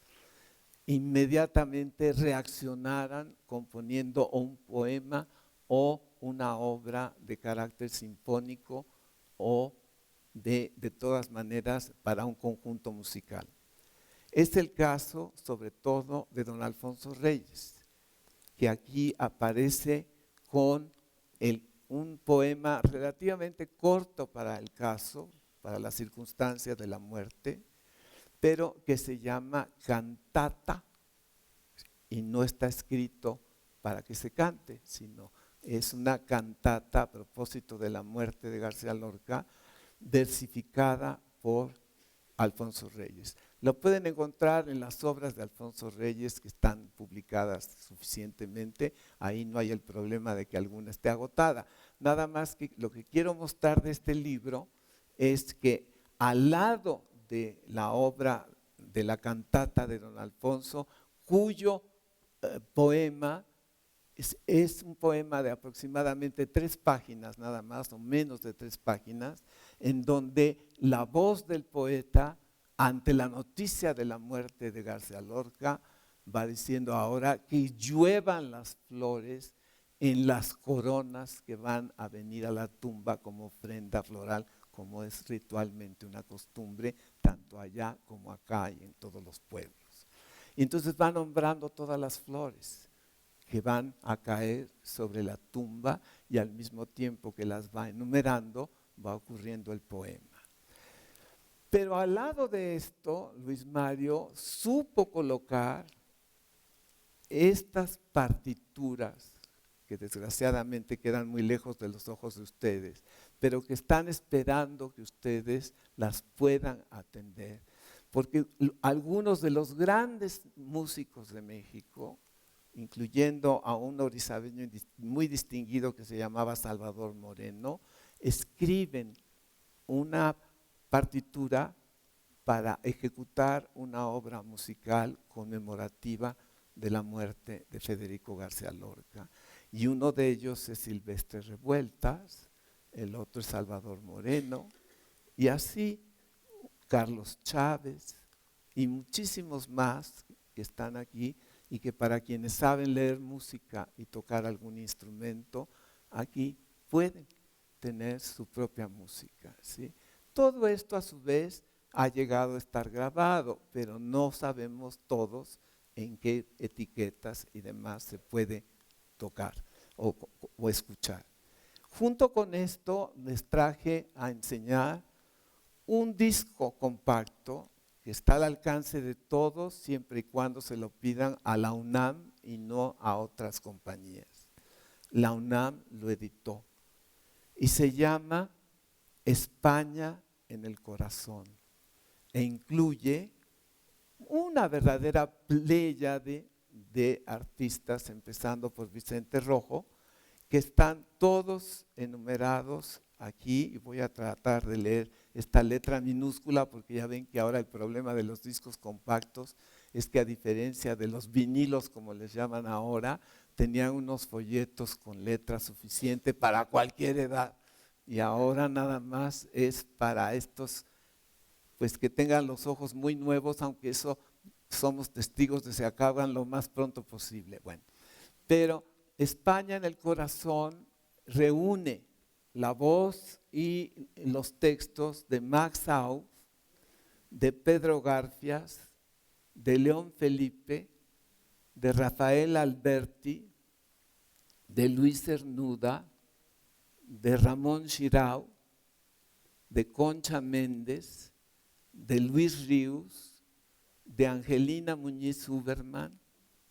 inmediatamente reaccionaran componiendo un poema o una obra de carácter sinfónico o de todas maneras para un conjunto musical. Es el caso sobre todo de don Alfonso Reyes, que aquí aparece con un poema relativamente corto para el caso, para las circunstancias de la muerte, pero que se llama Cantata, y no está escrito para que se cante, sino es una cantata a propósito de la muerte de García Lorca, versificada por Alfonso Reyes. Lo pueden encontrar en las obras de Alfonso Reyes que están publicadas suficientemente, ahí no hay el problema de que alguna esté agotada. Nada más que lo que quiero mostrar de este libro es que al lado de la obra de la cantata de don Alfonso, cuyo poema es un poema de aproximadamente 3 páginas, nada más o menos de 3 páginas, en donde la voz del poeta ante la noticia de la muerte de García Lorca va diciendo ahora que lluevan las flores en las coronas que van a venir a la tumba como ofrenda floral, como es ritualmente una costumbre, tanto allá como acá y en todos los pueblos. Y entonces va nombrando todas las flores que van a caer sobre la tumba y al mismo tiempo que las va enumerando, va ocurriendo el poema. Pero al lado de esto, Luis Mario supo colocar estas partituras que desgraciadamente quedan muy lejos de los ojos de ustedes, pero que están esperando que ustedes las puedan atender. Porque algunos de los grandes músicos de México, incluyendo a un orizabeño muy distinguido que se llamaba Salvador Moreno, escriben una partitura para ejecutar una obra musical conmemorativa de la muerte de Federico García Lorca. Y uno de ellos es Silvestre Revueltas, el otro es Salvador Moreno, y así Carlos Chávez y muchísimos más que están aquí y que para quienes saben leer música y tocar algún instrumento, aquí pueden tener su propia música, ¿sí? Todo esto a su vez ha llegado a estar grabado, pero no sabemos todos en qué etiquetas y demás se puede tocar o escuchar. Junto con esto les traje a enseñar un disco compacto que está al alcance de todos siempre y cuando se lo pidan a la UNAM y no a otras compañías. La UNAM lo editó y se llama España en el corazón e incluye una verdadera pléyade de artistas, empezando por Vicente Rojo, que están todos enumerados aquí, y voy a tratar de leer esta letra minúscula porque ya ven que ahora el problema de los discos compactos es que a diferencia de los vinilos, como les llaman ahora, tenían unos folletos con letra suficiente para cualquier edad, y ahora nada más es para estos pues que tengan los ojos muy nuevos, aunque eso somos testigos de que se acaban lo más pronto posible. Bueno, pero España en el corazón reúne la voz y los textos de Max Aub, de Pedro Garfias, de León Felipe, de Rafael Alberti, de Luis Cernuda, de Ramón Xirau, de Concha Méndez, de Luis Ríos, de Angelina Muñiz Huberman,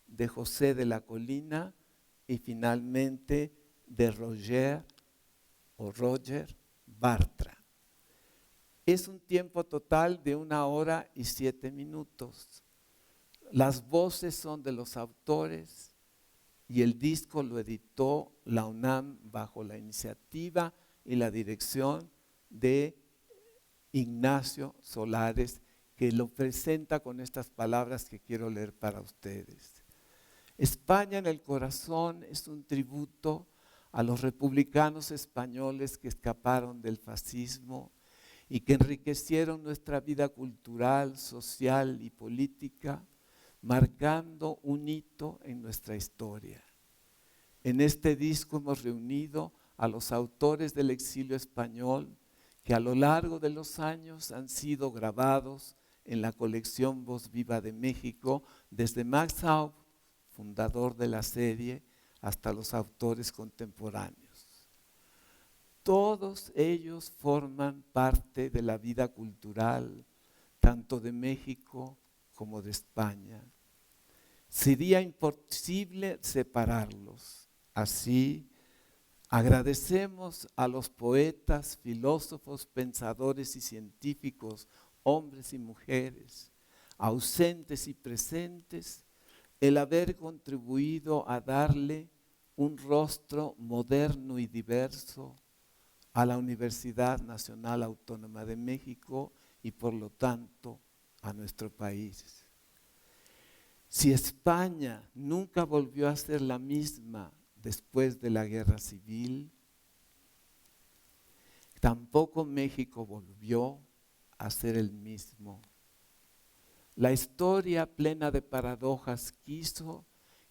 de José de la Colina y finalmente de Roger Bartra. Es un tiempo total de 1 hora y 7 minutos. Las voces son de los autores y el disco lo editó la UNAM bajo la iniciativa y la dirección de Ignacio Solares, que lo presenta con estas palabras que quiero leer para ustedes. España en el corazón es un tributo a los republicanos españoles que escaparon del fascismo y que enriquecieron nuestra vida cultural, social y política, marcando un hito en nuestra historia. En este disco hemos reunido a los autores del exilio español que a lo largo de los años han sido grabados en la colección Voz Viva de México, desde Max Aub, fundador de la serie, hasta los autores contemporáneos. Todos ellos forman parte de la vida cultural, tanto de México como de España. Sería imposible separarlos. Así, agradecemos a los poetas, filósofos, pensadores y científicos, hombres y mujeres, ausentes y presentes, el haber contribuido a darle un rostro moderno y diverso a la Universidad Nacional Autónoma de México y por lo tanto a nuestro país. Si España nunca volvió a ser la misma después de la Guerra Civil, tampoco México volvió a ser el mismo. La historia plena de paradojas quiso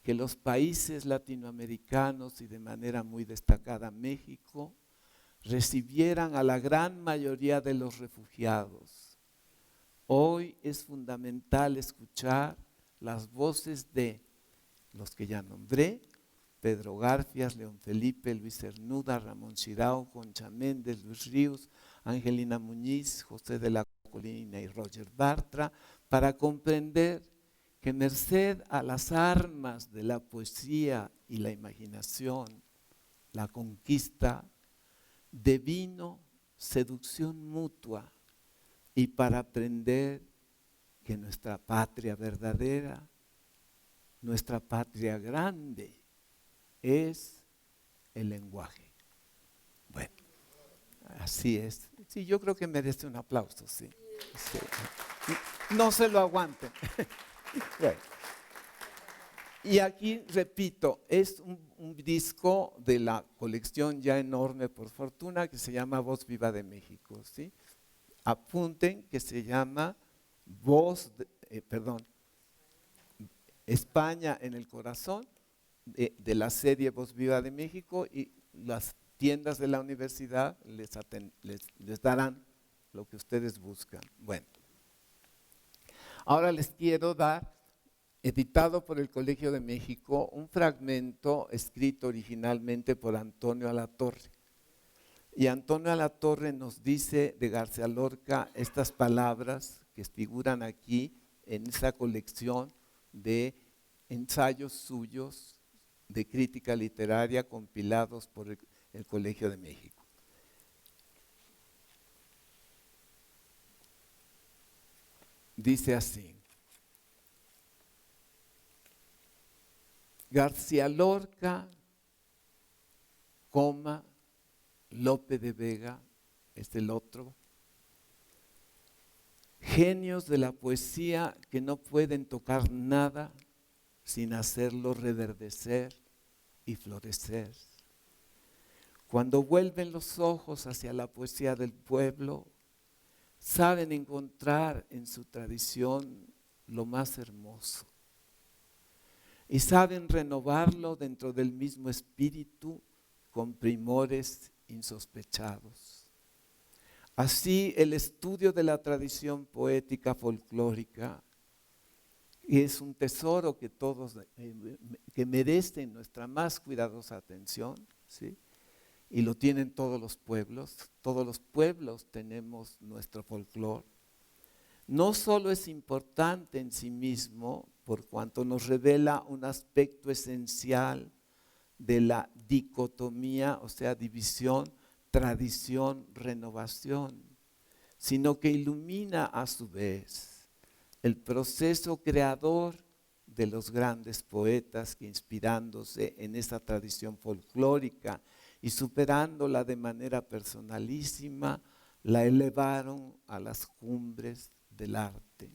que los países latinoamericanos y de manera muy destacada México recibieran a la gran mayoría de los refugiados. Hoy es fundamental escuchar las voces de los que ya nombré: Pedro Garfias, León Felipe, Luis Cernuda, Ramón Chirao, Concha Méndez, Luis Ríos, Angelina Muñiz, José de la Colina y Roger Bartra, para comprender que merced a las armas de la poesía y la imaginación, la conquista devino seducción mutua, y para aprender que nuestra patria verdadera, nuestra patria grande, es el lenguaje. Bueno, así es. Sí, yo creo que merece un aplauso, sí. Sí. No se lo aguanten. Bueno. Y aquí, repito, es un disco de la colección ya enorme, por fortuna, que se llama Voz Viva de México, ¿sí? Apunten que se llama España en el corazón, de la serie Voz Viva de México, y las tiendas de la universidad les darán lo que ustedes buscan. Bueno, ahora les quiero dar, editado por el Colegio de México, un fragmento escrito originalmente por Antonio Alatorre. Y Antonio Alatorre nos dice de García Lorca estas palabras que figuran aquí en esa colección de ensayos suyos de crítica literaria compilados por el Colegio de México. Dice así: García Lorca, Lope de Vega, es el otro, genios de la poesía que no pueden tocar nada sin hacerlo reverdecer y florecer. Cuando vuelven los ojos hacia la poesía del pueblo, saben encontrar en su tradición lo más hermoso y saben renovarlo dentro del mismo espíritu con primores insospechados. Así, el estudio de la tradición poética folclórica es un tesoro que todos que merecen nuestra más cuidadosa atención, ¿sí? Y lo tienen todos los pueblos tenemos nuestro folclore. No solo es importante en sí mismo, por cuanto nos revela un aspecto esencial de la dicotomía, o sea, división, tradición, renovación, sino que ilumina a su vez el proceso creador de los grandes poetas que, inspirándose en esa tradición folclórica y superándola de manera personalísima, la elevaron a las cumbres del arte.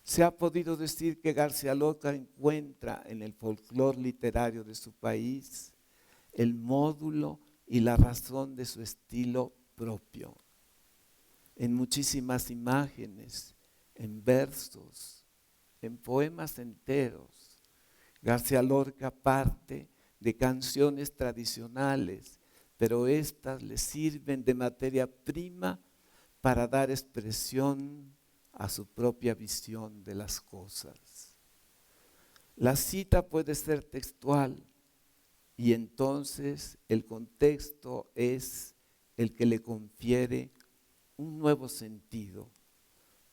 Se ha podido decir que García Lorca encuentra en el folclore literario de su país el módulo y la razón de su estilo propio. En muchísimas imágenes, en versos, en poemas enteros, García Lorca parte de canciones tradicionales, pero estas le sirven de materia prima para dar expresión a su propia visión de las cosas. La cita puede ser textual y entonces el contexto es el que le confiere un nuevo sentido.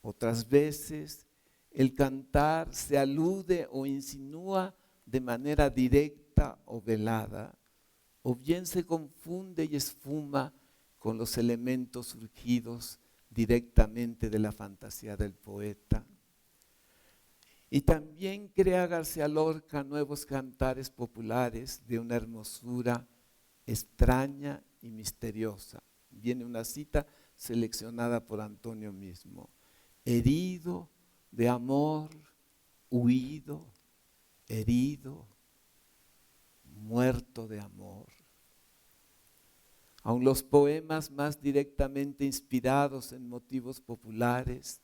Otras veces el cantar se alude o insinúa de manera directa o velada, o bien se confunde y esfuma con los elementos surgidos directamente de la fantasía del poeta. Y también crea García Lorca nuevos cantares populares de una hermosura extraña y misteriosa. Viene una cita seleccionada por Antonio mismo: herido de amor, huido, herido, muerto de amor. Aun los poemas más directamente inspirados en motivos populares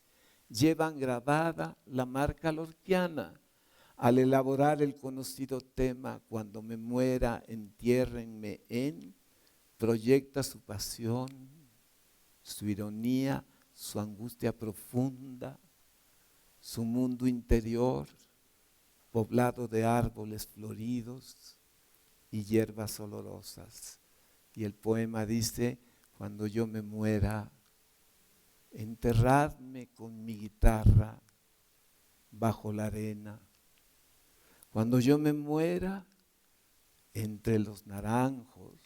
llevan grabada la marca lorquiana, al elaborar el conocido tema, cuando me muera, entiérrenme en, proyecta su pasión, su ironía, su angustia profunda, su mundo interior, poblado de árboles floridos y hierbas olorosas. Y el poema dice, cuando yo me muera, enterradme con mi guitarra bajo la arena. Cuando yo me muera, entre los naranjos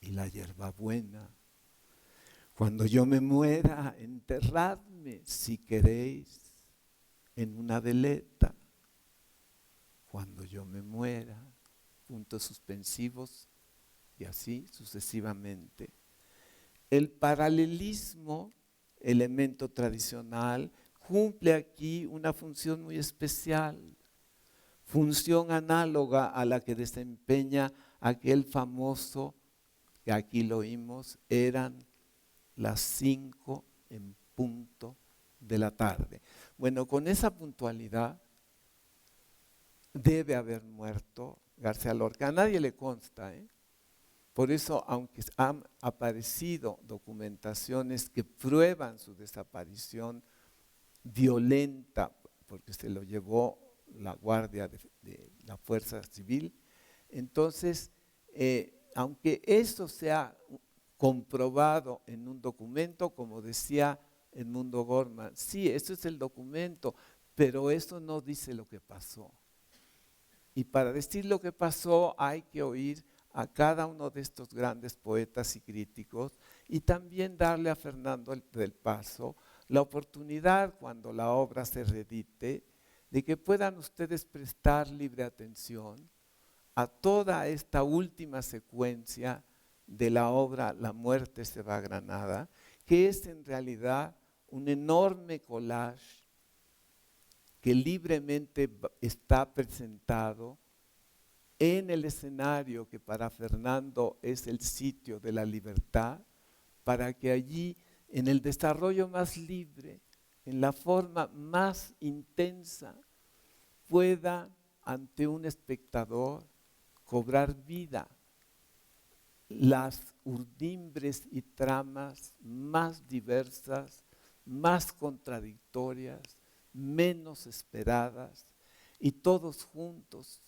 y la hierbabuena. Cuando yo me muera, enterradme, si queréis, en una veleta. Cuando yo me muera, puntos suspensivos, y así sucesivamente. El paralelismo, elemento tradicional, cumple aquí una función muy especial, función análoga a la que desempeña aquel famoso, que aquí lo oímos, eran las 5 en punto de la tarde. Bueno, con esa puntualidad debe haber muerto García Lorca. A nadie le consta, ¿eh? Por eso, aunque han aparecido documentaciones que prueban su desaparición violenta, porque se lo llevó la guardia de la fuerza civil, entonces, aunque eso sea comprobado en un documento, como decía Edmundo Gorman, sí, eso es el documento, pero eso no dice lo que pasó. Y para decir lo que pasó hay que oír a cada uno de estos grandes poetas y críticos y también darle a Fernando del Paso la oportunidad, cuando la obra se reedite, de que puedan ustedes prestar libre atención a toda esta última secuencia de la obra La muerte se va a Granada, que es en realidad un enorme collage que libremente está presentado en el escenario que para Fernando es el sitio de la libertad, para que allí, en el desarrollo más libre, en la forma más intensa, pueda ante un espectador cobrar vida las urdimbres y tramas más diversas, más contradictorias, menos esperadas, y todos juntos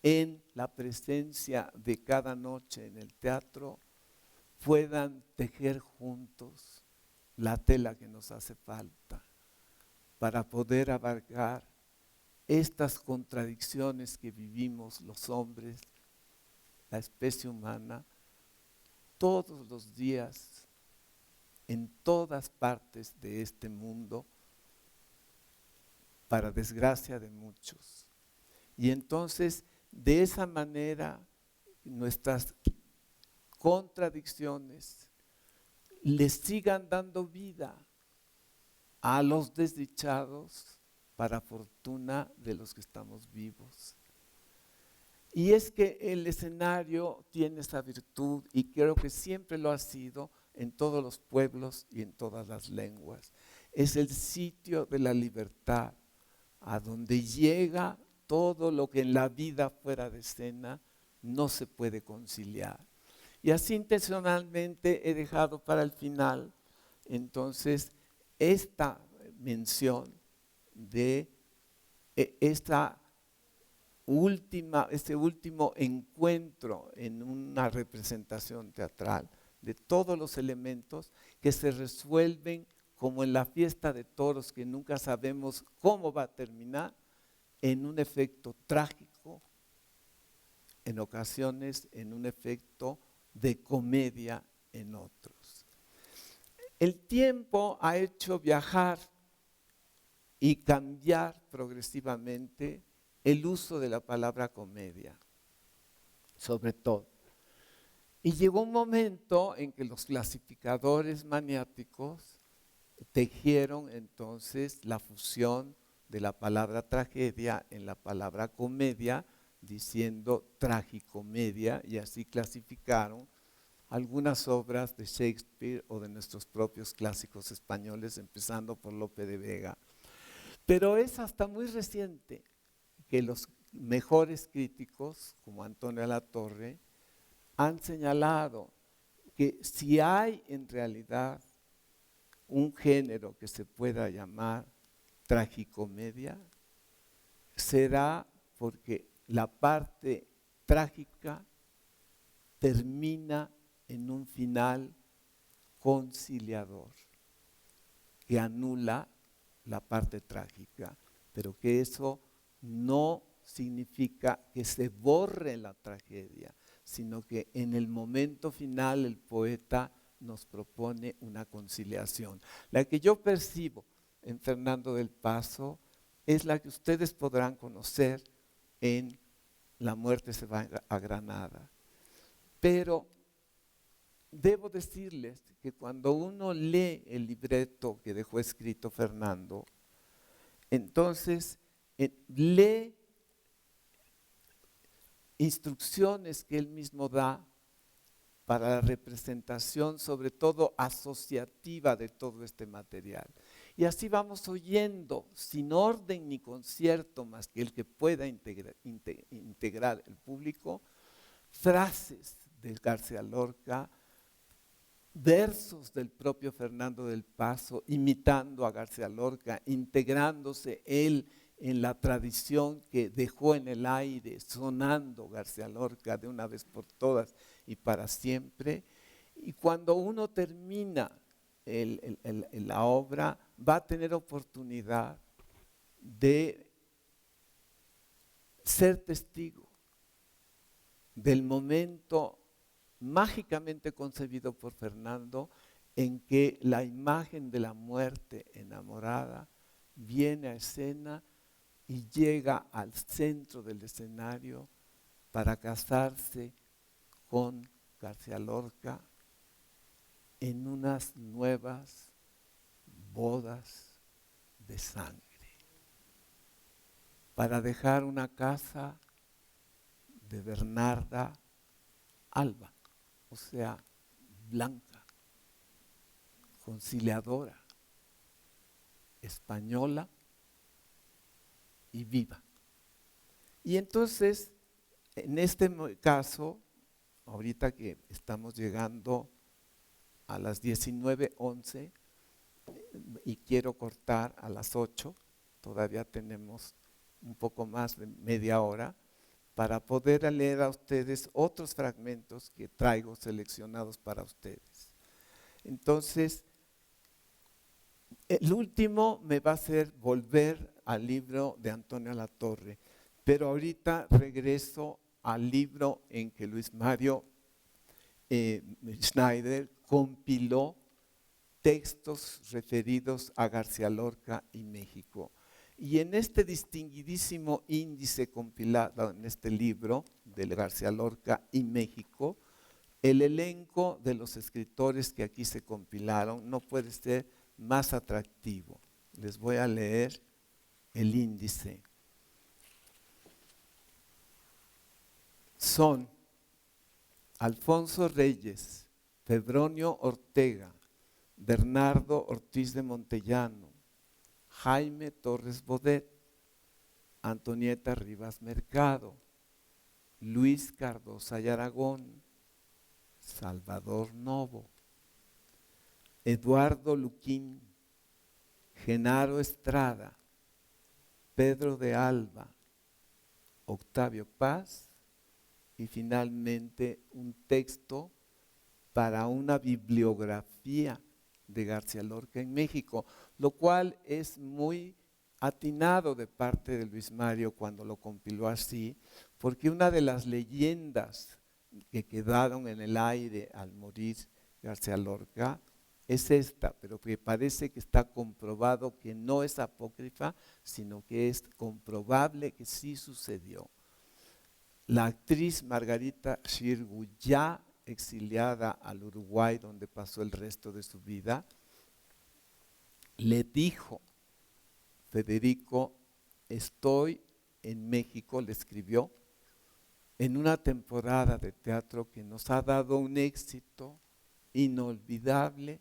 en la presencia de cada noche en el teatro puedan tejer juntos la tela que nos hace falta para poder abarcar estas contradicciones que vivimos los hombres, la especie humana, todos los días, en todas partes de este mundo, para desgracia de muchos. Y entonces, de esa manera, nuestras contradicciones les sigan dando vida a los desdichados para fortuna de los que estamos vivos. Y es que el escenario tiene esa virtud, y creo que siempre lo ha sido en todos los pueblos y en todas las lenguas. Es el sitio de la libertad, a donde llega todo lo que en la vida fuera de escena no se puede conciliar. Y así intencionalmente he dejado para el final, entonces, esta mención de este último encuentro en una representación teatral de todos los elementos que se resuelven como en la fiesta de toros, que nunca sabemos cómo va a terminar, en un efecto trágico, en ocasiones en un efecto de comedia en otros. El tiempo ha hecho viajar y cambiar progresivamente el uso de la palabra comedia, sobre todo. Y llegó un momento en que los clasificadores maniáticos tejieron entonces la fusión de la palabra tragedia en la palabra comedia, diciendo tragicomedia, y así clasificaron algunas obras de Shakespeare o de nuestros propios clásicos españoles, empezando por Lope de Vega. Pero es hasta muy reciente que los mejores críticos, como Antonio Alatorre, han señalado que si hay en realidad un género que se pueda llamar tragicomedia, será porque la parte trágica termina en un final conciliador, que anula la parte trágica, pero que eso no significa que se borre la tragedia, sino que en el momento final el poeta nos propone una conciliación. La que yo percibo en Fernando del Paso es la que ustedes podrán conocer en La muerte se va a Granada. Pero debo decirles que cuando uno lee el libreto que dejó escrito Fernando, entonces lee instrucciones que él mismo da para la representación, sobre todo asociativa de todo este material. Y así vamos oyendo, sin orden ni concierto más que el que pueda integrar el público, frases de García Lorca, versos del propio Fernando del Paso, imitando a García Lorca, integrándose él en la tradición que dejó en el aire, sonando García Lorca de una vez por todas y para siempre. Y cuando uno termina la obra, va a tener oportunidad de ser testigo del momento mágicamente concebido por Fernando, en que la imagen de la muerte enamorada viene a escena y llega al centro del escenario para casarse con García Lorca en unas nuevas bodas de sangre, para dejar una casa de Bernarda Alba, o sea, blanca, conciliadora, española y viva. Y entonces, en este caso, ahorita que estamos llegando a las 19:11 y quiero cortar a las 8, todavía tenemos un poco más de media hora, para poder leer a ustedes otros fragmentos que traigo seleccionados para ustedes. Entonces, el último me va a hacer volver al libro de Antonio Alatorre, pero ahorita regreso al libro en que Luis Mario Schneider compiló textos referidos a García Lorca y México. Y en este distinguidísimo índice compilado en este libro de García Lorca y México, el elenco de los escritores que aquí se compilaron no puede ser más atractivo. Les voy a leer el índice. Son Alfonso Reyes, Febronio Ortega, Bernardo Ortiz de Montellano, Jaime Torres Bodet, Antonieta Rivas Mercado, Luis Cardosa y Aragón, Salvador Novo, Eduardo Luquín, Genaro Estrada, Pedro de Alba, Octavio Paz y finalmente un texto para una bibliografía de García Lorca en México, lo cual es muy atinado de parte de Luis Mario cuando lo compiló así, porque una de las leyendas que quedaron en el aire al morir García Lorca es esta, pero que parece que está comprobado que no es apócrifa, sino que es comprobable que sí sucedió. La actriz Margarita Xirgu, ya exiliada al Uruguay, donde pasó el resto de su vida, le dijo: Federico, estoy en México, le escribió, en una temporada de teatro que nos ha dado un éxito inolvidable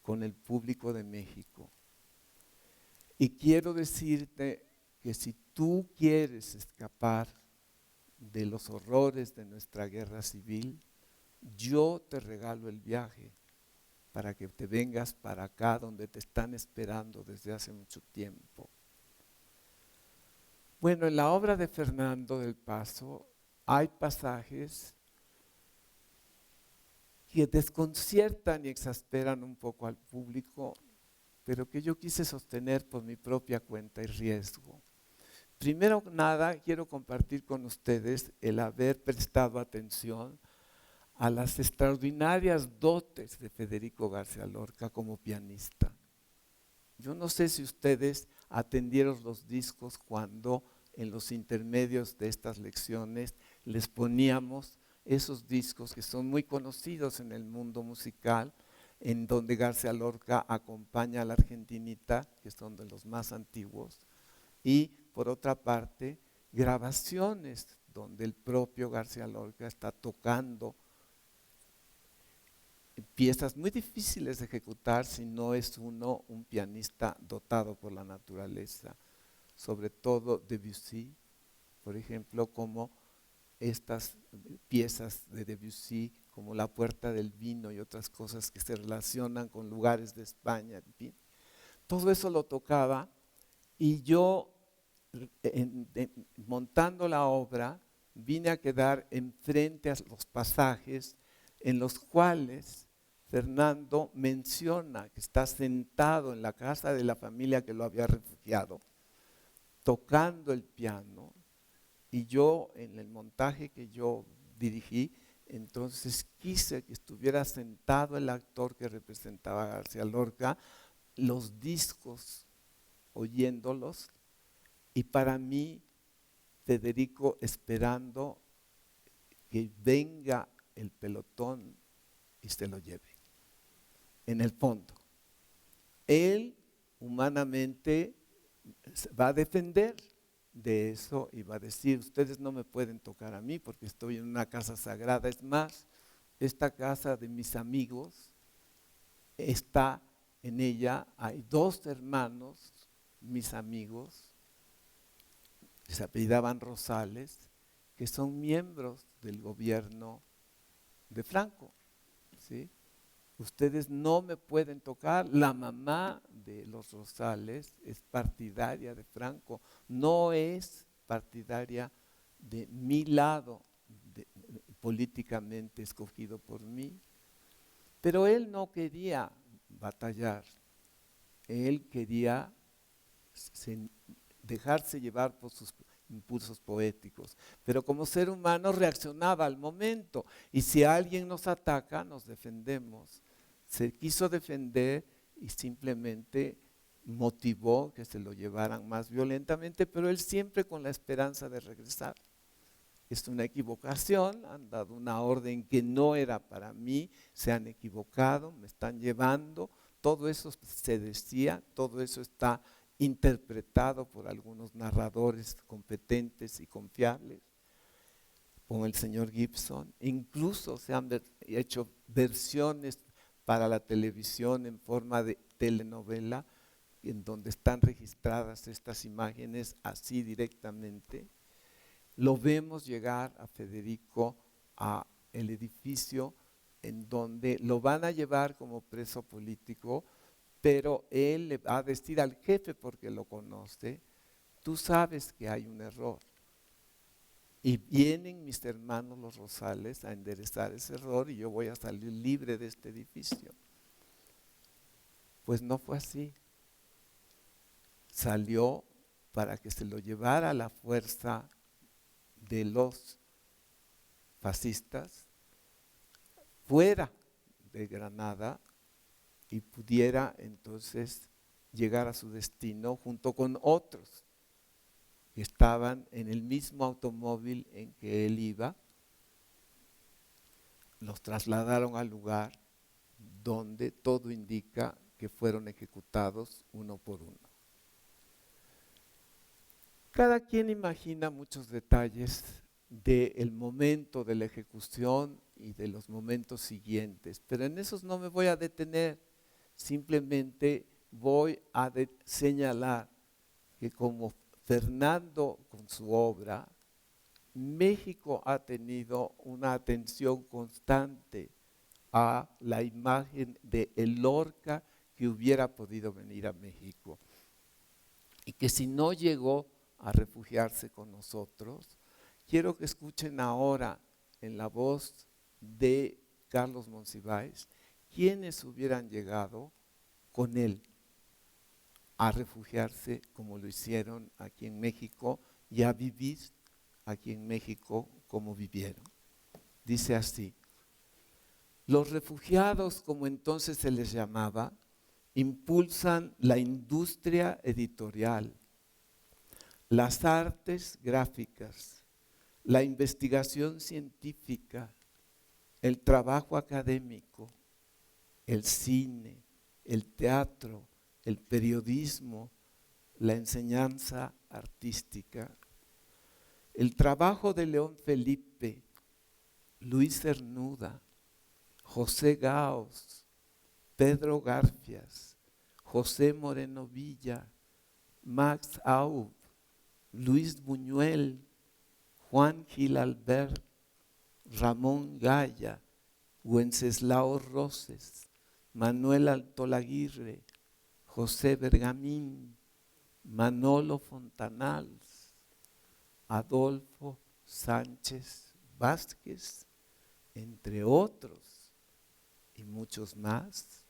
con el público de México. Y quiero decirte que si tú quieres escapar de los horrores de nuestra guerra civil, yo te regalo el viaje para que te vengas para acá donde te están esperando desde hace mucho tiempo. Bueno, en la obra de Fernando del Paso hay pasajes que desconciertan y exasperan un poco al público, pero que yo quise sostener por mi propia cuenta y riesgo. Primero nada, quiero compartir con ustedes el haber prestado atención a las extraordinarias dotes de Federico García Lorca como pianista. Yo no sé si ustedes atendieron los discos cuando en los intermedios de estas lecciones les poníamos esos discos que son muy conocidos en el mundo musical, en donde García Lorca acompaña a la Argentinita, que son de los más antiguos, y por otra parte, grabaciones donde el propio García Lorca está tocando piezas muy difíciles de ejecutar si no es uno un pianista dotado por la naturaleza, sobre todo Debussy, por ejemplo, como estas piezas de Debussy, como La Puerta del Vino y otras cosas que se relacionan con lugares de España, en fin. Todo eso lo tocaba y yo, montando la obra, vine a quedar enfrente a los pasajes en los cuales Fernando menciona que está sentado en la casa de la familia que lo había refugiado, tocando el piano, y yo en el montaje que yo dirigí, entonces quise que estuviera sentado el actor que representaba a García Lorca, los discos oyéndolos, y para mí Federico esperando que venga el pelotón y se lo lleve. En el fondo, él humanamente va a defender de eso y va a decir, ustedes no me pueden tocar a mí porque estoy en una casa sagrada. Es más, esta casa de mis amigos está en ella, hay 2 hermanos, mis amigos, que se apellidaban Rosales, que son miembros del gobierno de Franco, ¿sí? Ustedes no me pueden tocar. La mamá de los Rosales es partidaria de Franco, no es partidaria de mi lado políticamente escogido por mí. Pero él no quería batallar, él quería dejarse llevar por sus impulsos poéticos, pero como ser humano reaccionaba al momento, y si alguien nos ataca, nos defendemos. Se quiso defender y simplemente motivó que se lo llevaran más violentamente, pero él siempre con la esperanza de regresar. Es una equivocación, han dado una orden que no era para mí, se han equivocado, me están llevando. Todo eso se decía, todo eso está interpretado por algunos narradores competentes y confiables, como el señor Gibson. Incluso se han hecho versiones para la televisión en forma de telenovela, en donde están registradas estas imágenes así directamente. Lo vemos llegar a Federico a el edificio en donde lo van a llevar como preso político, pero él le va a decir al jefe, porque lo conoce, tú sabes que hay un error. Y vienen mis hermanos los Rosales a enderezar ese error y yo voy a salir libre de este edificio. Pues no fue así. Salió para que se lo llevara a la fuerza de los fascistas fuera de Granada y pudiera entonces llegar a su destino junto con otros que estaban en el mismo automóvil en que él iba. Los trasladaron al lugar donde todo indica que fueron ejecutados uno por uno. Cada quien imagina muchos detalles del momento de la ejecución y de los momentos siguientes, pero en esos no me voy a detener, simplemente voy a señalar que como Fernando con su obra, México ha tenido una atención constante a la imagen de el Lorca que hubiera podido venir a México y que si no llegó a refugiarse con nosotros, quiero que escuchen ahora en la voz de Carlos Monsiváis quiénes hubieran llegado con él a refugiarse como lo hicieron aquí en México y a vivir aquí en México como vivieron. Dice así: los refugiados, como entonces se les llamaba, impulsan la industria editorial, las artes gráficas, la investigación científica, el trabajo académico, el cine, el teatro, el periodismo, la enseñanza artística. El trabajo de León Felipe, Luis Cernuda, José Gaos, Pedro Garfias, José Moreno Villa, Max Aub, Luis Buñuel, Juan Gil Albert, Ramón Gaya, Wenceslao Roses, Manuel Altolaguirre, José Bergamín, Manolo Fontanals, Adolfo Sánchez Vázquez, entre otros y muchos más,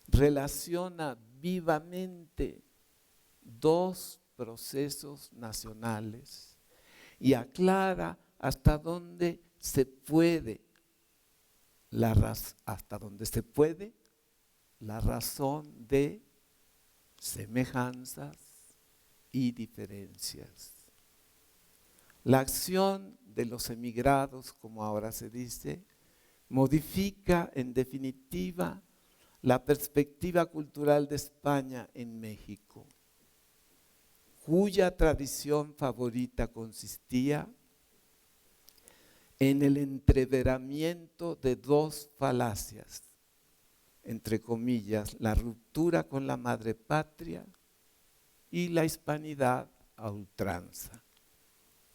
relaciona vivamente dos procesos nacionales y aclara hasta dónde se puede la razón de semejanzas y diferencias. La acción de los emigrados, como ahora se dice, modifica en definitiva la perspectiva cultural de España en México, cuya tradición favorita consistía en el entreveramiento de dos falacias, entre comillas, la ruptura con la madre patria y la hispanidad a ultranza.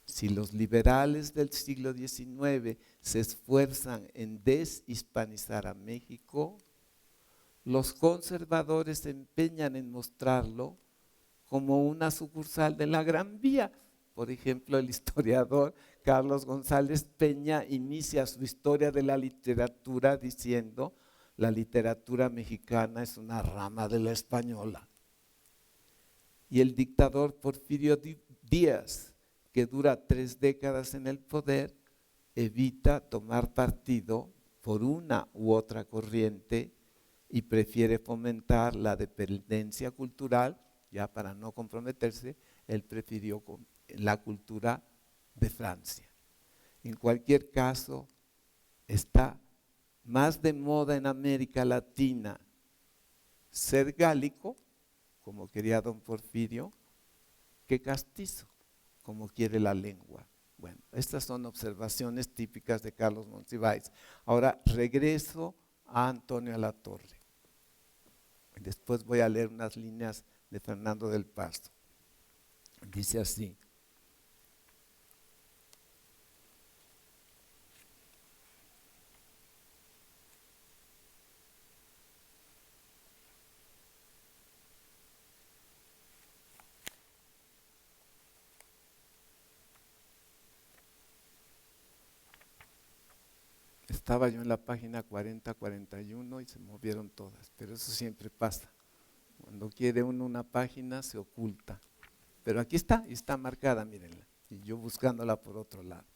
Si los liberales del siglo XIX se esfuerzan en deshispanizar a México, los conservadores se empeñan en mostrarlo como una sucursal de la Gran Vía. Por ejemplo, el historiador Carlos González Peña inicia su historia de la literatura diciendo: la literatura mexicana es una rama de la española. Y el dictador Porfirio Díaz, que dura 3 décadas en el poder, evita tomar partido por una u otra corriente y prefiere fomentar la dependencia cultural. Ya para no comprometerse, él prefirió la cultura de Francia. En cualquier caso, está más de moda en América Latina ser gálico, como quería don Porfirio, que castizo, como quiere la lengua. Bueno, estas son observaciones típicas de Carlos Monsiváis. Ahora regreso a Antonio Alatorre. Después voy a leer unas líneas de Fernando del Paso. Dice así: estaba yo en la página 40-41 y se movieron todas, pero eso siempre pasa. Cuando quiere uno una página se oculta, pero aquí está, y está marcada, mírenla, y yo buscándola por otro lado.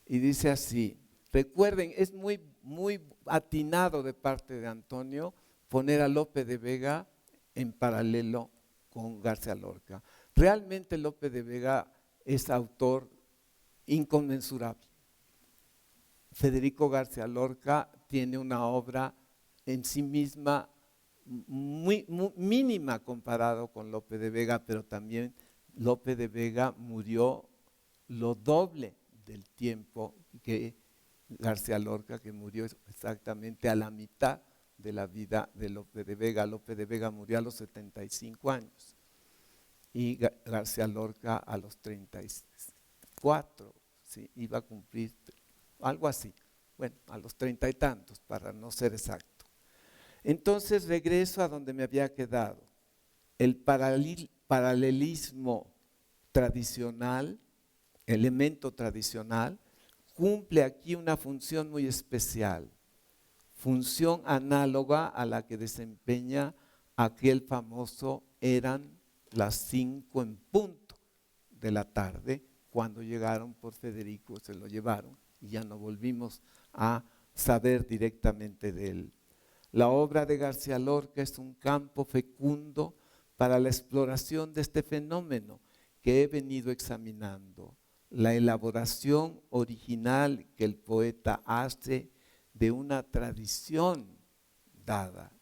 Y dice así: recuerden, es muy atinado de parte de Antonio poner a Lope de Vega en paralelo con García Lorca. Realmente Lope de Vega es autor inconmensurable. Federico García Lorca tiene una obra en sí misma muy mínima comparado con Lope de Vega, pero también Lope de Vega murió lo doble del tiempo que García Lorca, que murió exactamente a la mitad de la vida de Lope de Vega. Lope de Vega murió a los 75 años. y García Lorca a los 34, ¿sí? Iba a cumplir algo así, bueno, a los 30 y tantos, para no ser exacto. Entonces regreso a donde me había quedado. El paralelismo tradicional, elemento tradicional, cumple aquí una función muy especial, función análoga a la que desempeña aquel famoso eran las 5 en punto de la tarde, cuando llegaron por Federico, se lo llevaron y ya no volvimos a saber directamente de él. La obra de García Lorca es un campo fecundo para la exploración de este fenómeno que he venido examinando, la elaboración original que el poeta hace de una tradición dada.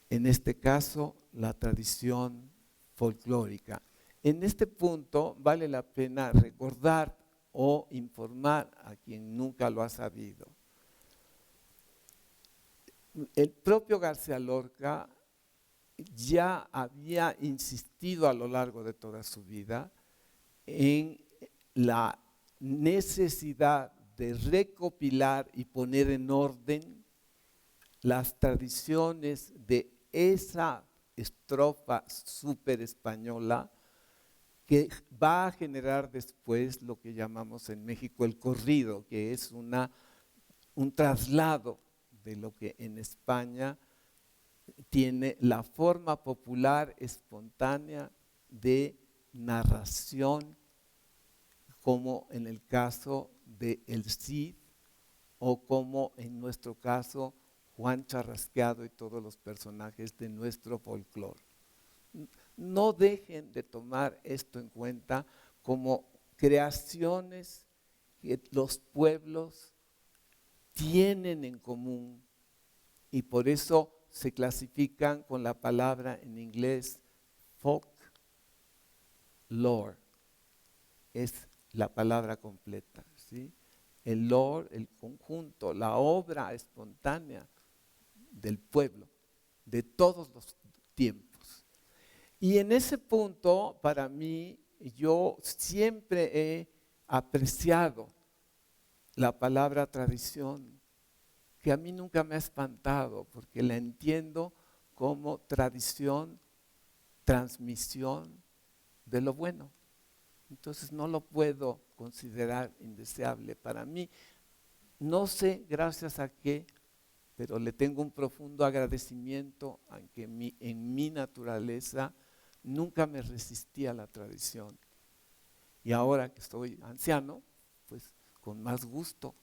En este caso, la tradición folclórica. En este punto vale la pena recordar o informar a quien nunca lo ha sabido. El propio García Lorca ya había insistido a lo largo de toda su vida en la necesidad de recopilar y poner en orden las tradiciones de esa estrofa súper española que va a generar después lo que llamamos en México el corrido, que es un traslado de lo que en España tiene la forma popular espontánea de narración, como en el caso de El Cid o como en nuestro caso Juan Charrasqueado y todos los personajes de nuestro folclore. No dejen de tomar esto en cuenta como creaciones que los pueblos tienen en común y por eso se clasifican con la palabra en inglés folklore. Es la palabra completa, ¿sí? El lore, el conjunto, la obra espontánea del pueblo, de todos los tiempos. Y en ese punto, para mí, yo siempre he apreciado la palabra tradición, que a mí nunca me ha espantado, porque la entiendo como tradición, transmisión de lo bueno. Entonces no lo puedo considerar indeseable. Para mí, no sé gracias a qué, pero le tengo un profundo agradecimiento a que en mi naturaleza nunca me resistí a la tradición. Y ahora que estoy anciano, pues con más gusto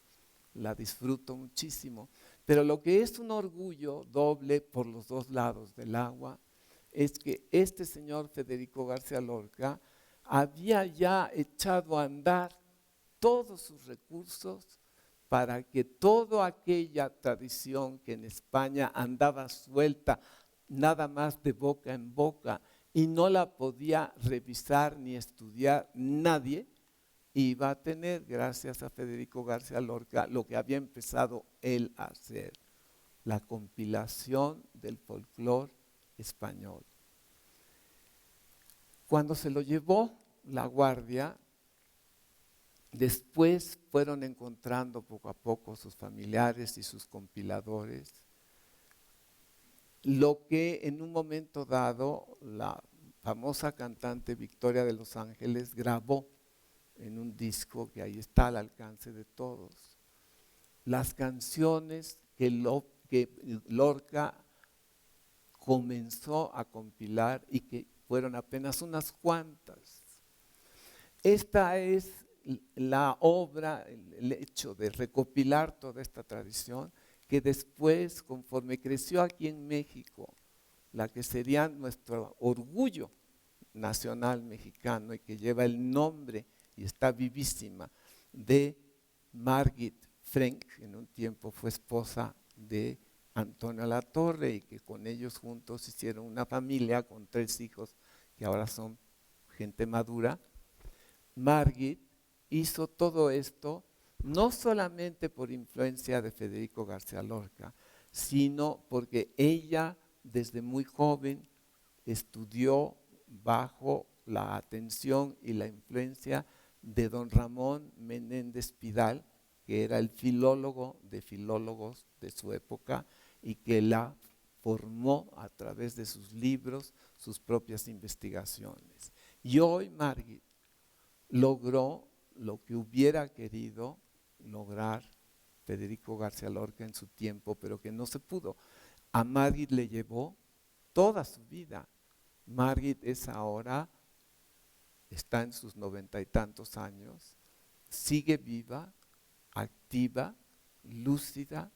la disfruto muchísimo. Pero lo que es un orgullo doble por los dos lados del agua es que este señor Federico García Lorca había ya echado a andar todos sus recursos para que toda aquella tradición que en España andaba suelta nada más de boca en boca y no la podía revisar ni estudiar nadie, iba a tener, gracias a Federico García Lorca, lo que había empezado él a hacer, la compilación del folclore español. Cuando se lo llevó la Guardia, después fueron encontrando poco a poco sus familiares y sus compiladores, lo que en un momento dado la famosa cantante Victoria de Los Ángeles grabó en un disco que ahí está al alcance de todos. Las canciones que Lorca comenzó a compilar y que fueron apenas unas cuantas. Esta es la obra, el hecho de recopilar toda esta tradición que después, conforme creció aquí en México, la que sería nuestro orgullo nacional mexicano y que lleva el nombre y está vivísima de Margit Frenk, que en un tiempo fue esposa de Antonio Latorre y que con ellos juntos hicieron una familia con 3 hijos que ahora son gente madura. Margit hizo todo esto no solamente por influencia de Federico García Lorca, sino porque ella desde muy joven estudió bajo la atención y la influencia de don Ramón Menéndez Pidal, que era el filólogo de filólogos de su época y que la formó a través de sus libros, sus propias investigaciones. Y hoy Margit logró lo que hubiera querido lograr Federico García Lorca en su tiempo, pero que no se pudo. A Margit le llevó toda su vida. Margit es ahora, está en sus 90 y tantos años, sigue viva, activa, lúcida,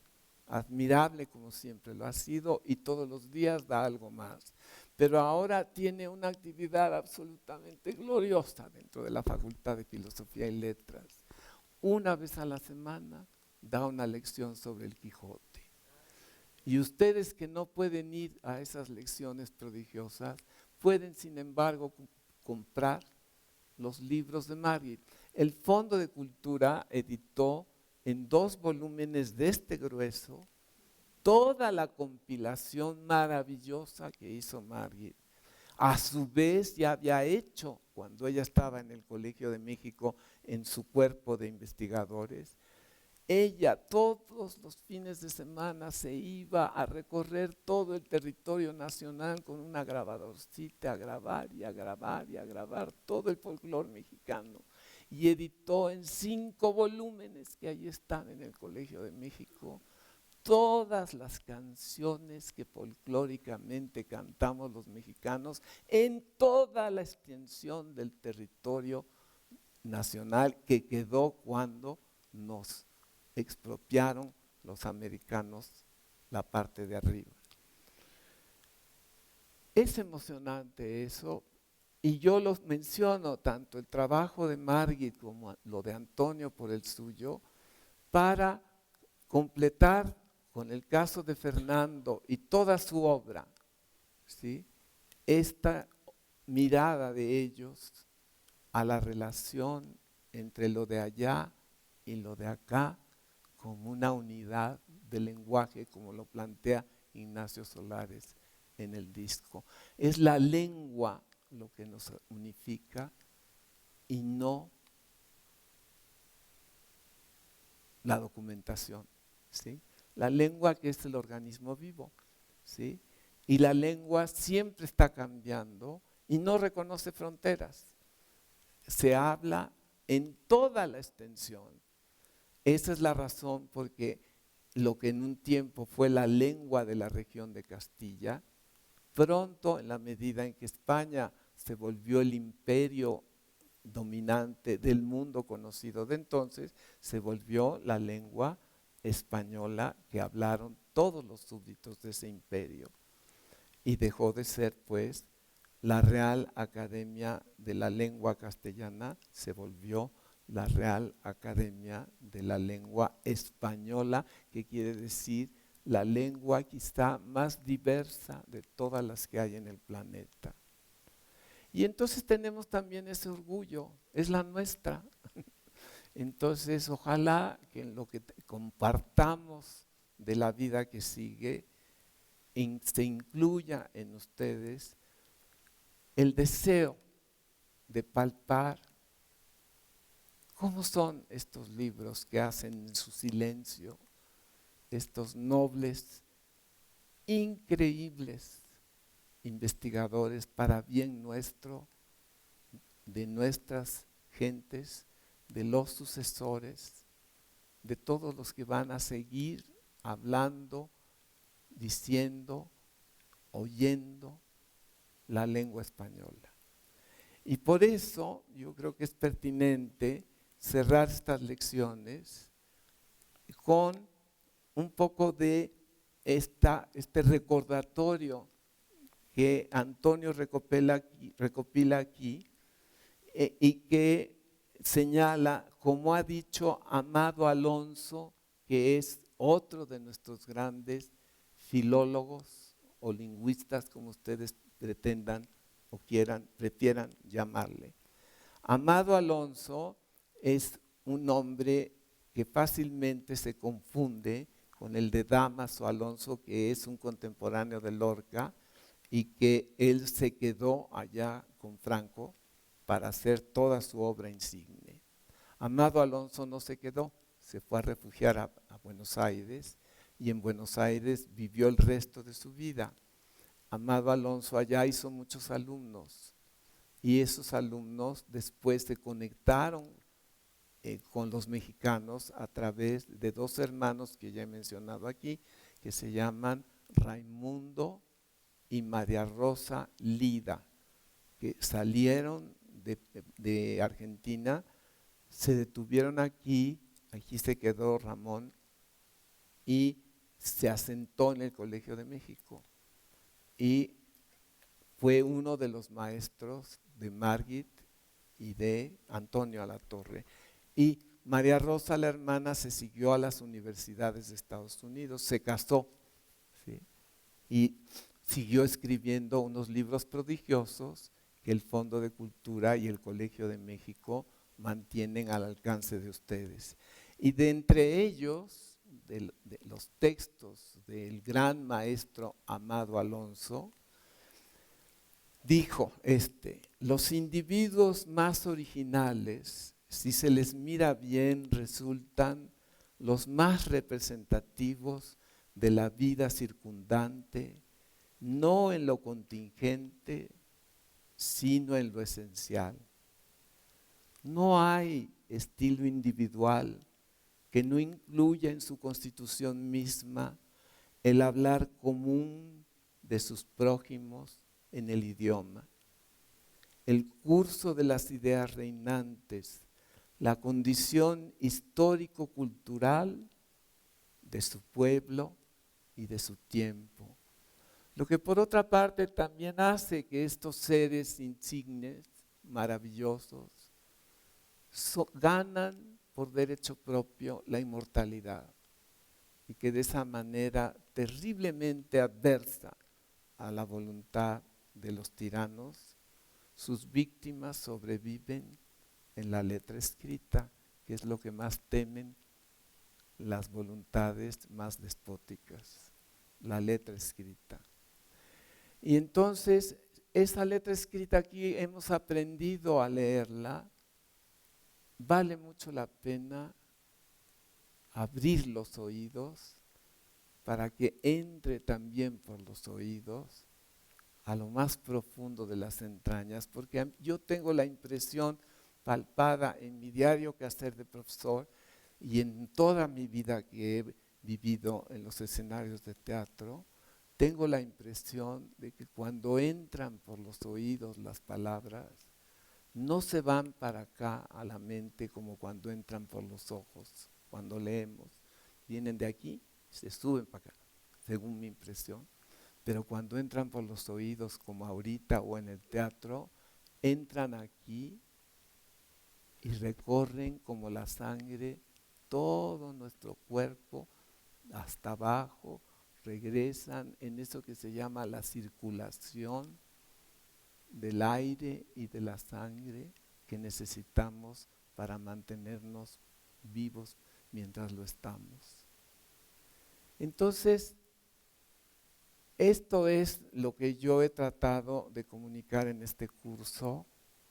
admirable como siempre lo ha sido y todos los días da algo más. Pero ahora tiene una actividad absolutamente gloriosa dentro de la Facultad de Filosofía y Letras. Una vez a la semana da una lección sobre el Quijote. Y ustedes que no pueden ir a esas lecciones prodigiosas, pueden sin embargo comprar los libros de Margit. El Fondo de Cultura editó en 2 volúmenes de este grueso toda la compilación maravillosa que hizo Margit. A su vez ya había hecho, cuando ella estaba en el Colegio de México, en su cuerpo de investigadores, ella todos los fines de semana se iba a recorrer todo el territorio nacional con una grabadorcita a grabar y a grabar y a grabar todo el folclore mexicano. Y editó en 5 volúmenes que ahí están en el Colegio de México todas las canciones que folclóricamente cantamos los mexicanos en toda la extensión del territorio nacional que quedó cuando nos expropiaron los americanos la parte de arriba. Es emocionante eso, y yo los menciono, tanto el trabajo de Margit como lo de Antonio por el suyo, para completar con el caso de Fernando y toda su obra, ¿sí?, esta mirada de ellos a la relación entre lo de allá y lo de acá como una unidad de lenguaje, como lo plantea Ignacio Solares en el disco. Es la lengua lo que nos unifica y no la documentación, ¿sí? La lengua, que es el organismo vivo, ¿sí? Y la lengua siempre está cambiando y no reconoce fronteras. Se habla en toda la extensión. Esa es la razón porque lo que en un tiempo fue la lengua de la región de Castilla, pronto, en la medida en que España se volvió el imperio dominante del mundo conocido de entonces, se volvió la lengua española que hablaron todos los súbditos de ese imperio y dejó de ser, pues, la Real Academia de la Lengua Castellana, se volvió la Real Academia de la Lengua Española, que quiere decir la lengua quizá más diversa de todas las que hay en el planeta. Y entonces tenemos también ese orgullo, es la nuestra. Entonces, ojalá que en lo que compartamos de la vida que sigue, se incluya en ustedes el deseo de palpar cómo son estos libros que hacen en su silencio estos nobles, increíbles investigadores para bien nuestro, de nuestras gentes, de los sucesores, de todos los que van a seguir hablando, diciendo, oyendo la lengua española. Y por eso yo creo que es pertinente cerrar estas lecciones con un poco de este recordatorio que Antonio recopila aquí y que señala, como ha dicho Amado Alonso, que es otro de nuestros grandes filólogos o lingüistas, como ustedes pretendan o prefieran llamarle. Amado Alonso es un hombre que fácilmente se confunde con el de Damaso Alonso, que es un contemporáneo de Lorca y que él se quedó allá con Franco para hacer toda su obra insigne. Amado Alonso no se quedó, se fue a refugiar a Buenos Aires y en Buenos Aires vivió el resto de su vida. Amado Alonso allá hizo muchos alumnos y esos alumnos después se conectaron con los mexicanos a través de dos hermanos que ya he mencionado aquí, que se llaman Raimundo y María Rosa Lida, que salieron de Argentina, se detuvieron aquí se quedó Ramón y se asentó en el Colegio de México. Y fue uno de los maestros de Margit y de Antonio Alatorre. Y María Rosa, la hermana, se siguió a las universidades de Estados Unidos, se casó, ¿sí? Y siguió escribiendo unos libros prodigiosos que el Fondo de Cultura y el Colegio de México mantienen al alcance de ustedes. Y de entre ellos, de los textos del gran maestro Amado Alonso, dijo los individuos más originales, si se les mira bien, resultan los más representativos de la vida circundante, no en lo contingente, sino en lo esencial. No hay estilo individual que no incluya en su constitución misma el hablar común de sus prójimos en el idioma, el curso de las ideas reinantes, la condición histórico-cultural de su pueblo y de su tiempo. Lo que por otra parte también hace que estos seres insignes, maravillosos, ganan por derecho propio la inmortalidad y que de esa manera terriblemente adversa a la voluntad de los tiranos, sus víctimas sobreviven en la letra escrita, que es lo que más temen las voluntades más despóticas, la letra escrita. Y entonces, esa letra escrita aquí hemos aprendido a leerla, vale mucho la pena abrir los oídos para que entre también por los oídos a lo más profundo de las entrañas, porque yo tengo la impresión palpada en mi diario quehacer de profesor y en toda mi vida que he vivido en los escenarios de teatro, tengo la impresión de que cuando entran por los oídos las palabras, no se van para acá a la mente como cuando entran por los ojos, cuando leemos. Vienen de aquí, se suben para acá, según mi impresión. Pero cuando entran por los oídos, como ahorita o en el teatro, entran aquí y recorren como la sangre todo nuestro cuerpo hasta abajo, regresan en eso que se llama la circulación del aire y de la sangre que necesitamos para mantenernos vivos mientras lo estamos. Entonces, esto es lo que yo he tratado de comunicar en este curso,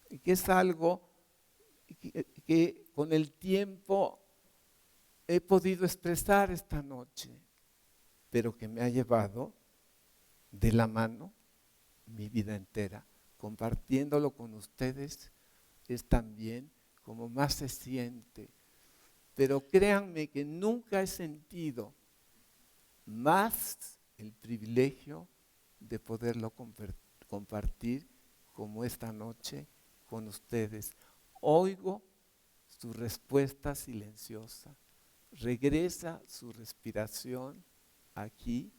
y que es algo que con el tiempo he podido expresar esta noche, pero que me ha llevado de la mano mi vida entera. Compartiéndolo con ustedes es también como más se siente. Pero créanme que nunca he sentido más el privilegio de poderlo compartir como esta noche con ustedes. Oigo su respuesta silenciosa, regresa su respiración aquí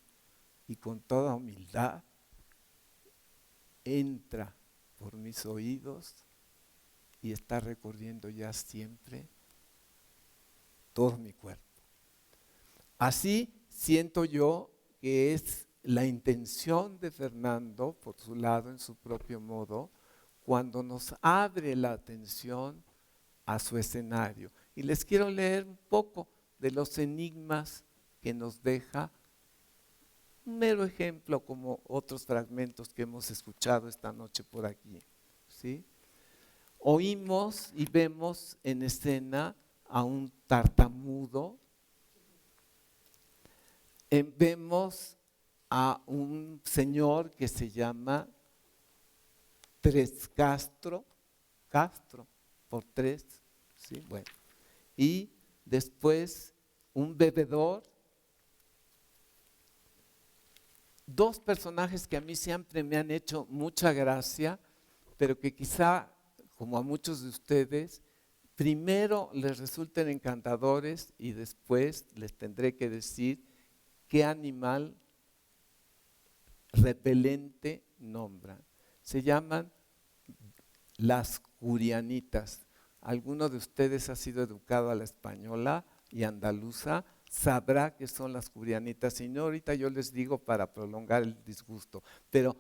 y con toda humildad entra por mis oídos y está recorriendo ya siempre todo mi cuerpo. Así siento yo que es la intención de Fernando, por su lado, en su propio modo, cuando nos abre la atención a su escenario. Y les quiero leer un poco de los enigmas que nos deja, un mero ejemplo como otros fragmentos que hemos escuchado esta noche por aquí. ¿sí? Oímos y vemos en escena a un tartamudo, vemos a un señor que se llama Tres Castro, por tres, ¿sí? Bueno. Y después un bebedor, dos personajes que a mí siempre me han hecho mucha gracia, pero que quizá, como a muchos de ustedes, primero les resulten encantadores y después les tendré que decir qué animal repelente nombran. Se llaman las curianitas. Alguno de ustedes ha sido educado a la española y andaluza, sabrá que son las curianitas. Y no, ahorita yo les digo para prolongar el disgusto, pero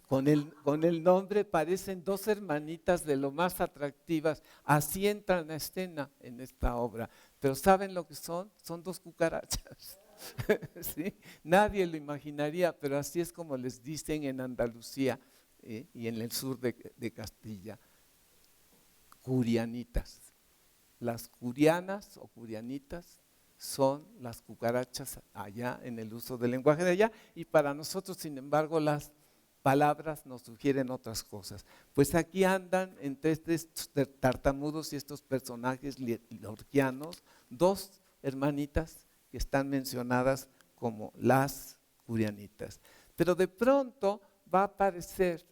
con el nombre parecen dos hermanitas de lo más atractivas. Así entran a escena en esta obra. Pero ¿saben lo que son? Son dos cucarachas. ¿Sí? Nadie lo imaginaría, pero así es como les dicen en Andalucía y en el sur de Castilla. Curianitas. Las curianas o curianitas son las cucarachas allá en el uso del lenguaje de allá, y para nosotros, sin embargo, las palabras nos sugieren otras cosas. Pues aquí andan entre estos tartamudos y estos personajes lorquianos, dos hermanitas que están mencionadas como las curianitas. Pero de pronto va a aparecer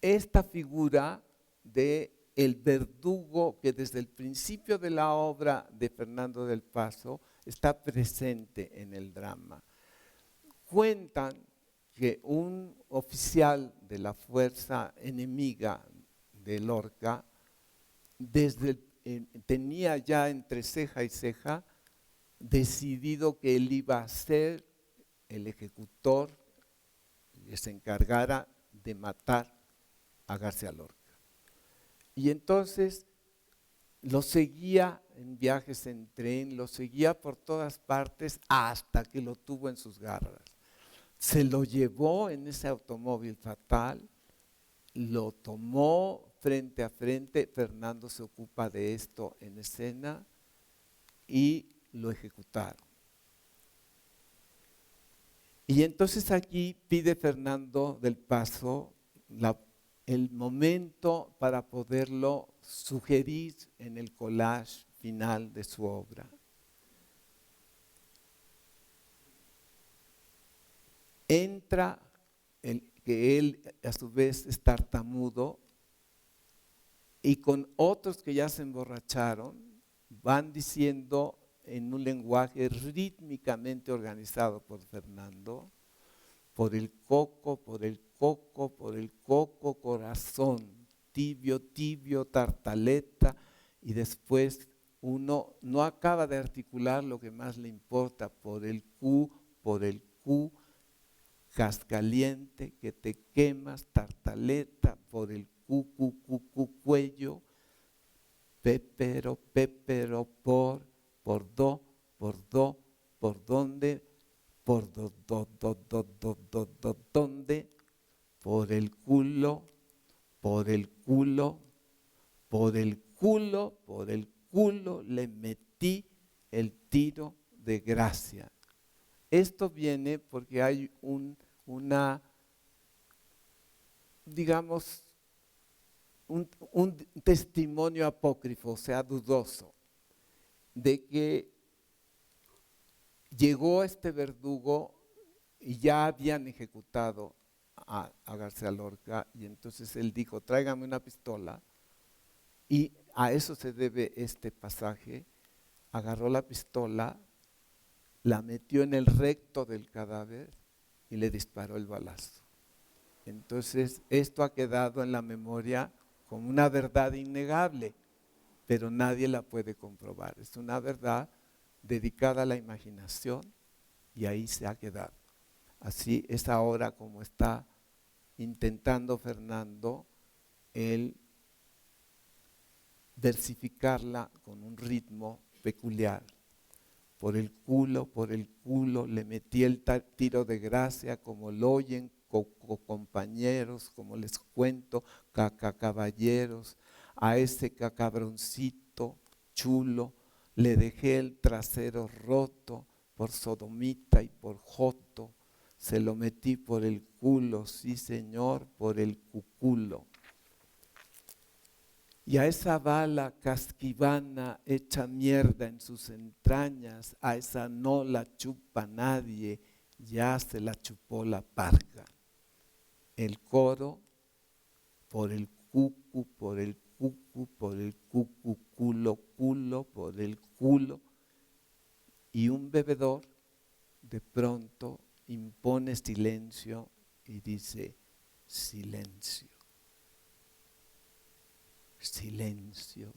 esta figura de el verdugo que desde el principio de la obra de Fernando del Paso está presente en el drama. Cuentan que un oficial de la fuerza enemiga de Lorca tenía ya entre ceja y ceja decidido que él iba a ser el ejecutor que se encargara de matar a García Lorca. Y entonces lo seguía en viajes en tren, lo seguía por todas partes hasta que lo tuvo en sus garras. Se lo llevó en ese automóvil fatal, lo tomó frente a frente, Fernando se ocupa de esto en escena y lo ejecutaron. Y entonces aquí pide Fernando del Paso el momento para poderlo sugerir en el collage final de su obra. Entra que él a su vez es tartamudo y con otros que ya se emborracharon van diciendo en un lenguaje rítmicamente organizado por Fernando, por el coco, por el coco, por el coco, corazón, tibio, tibio, tartaleta, y después uno no acaba de articular lo que más le importa, por el Q, cascaliente, que te quemas, tartaleta, por el cuello, pépero, por do, por donde, donde, por el culo, le metí el tiro de gracia. Esto viene porque hay un testimonio apócrifo, o sea, dudoso, de que llegó este verdugo y ya habían ejecutado a García Lorca, y entonces él dijo, tráigame una pistola, y a eso se debe este pasaje. Agarró la pistola, la metió en el recto del cadáver y le disparó el balazo. Entonces esto ha quedado en la memoria como una verdad innegable, pero nadie la puede comprobar. Es una verdad dedicada a la imaginación y ahí se ha quedado. Así es ahora como está intentando Fernando el versificarla con un ritmo peculiar. Por el culo, le metí el tiro de gracia, como lo oyen, compañeros, como les cuento, caballeros, a ese cabroncito chulo le dejé el trasero roto por sodomita y por joto, se lo metí por el culo, sí señor, por el cuculo. Y a esa bala casquivana hecha mierda en sus entrañas, a esa no la chupa nadie, ya se la chupó la parca. El coro por el cucu, por el cucu, por el cucu, culo, culo, por el culo. Y un bebedor de pronto impone silencio y dice, silencio. Silencio,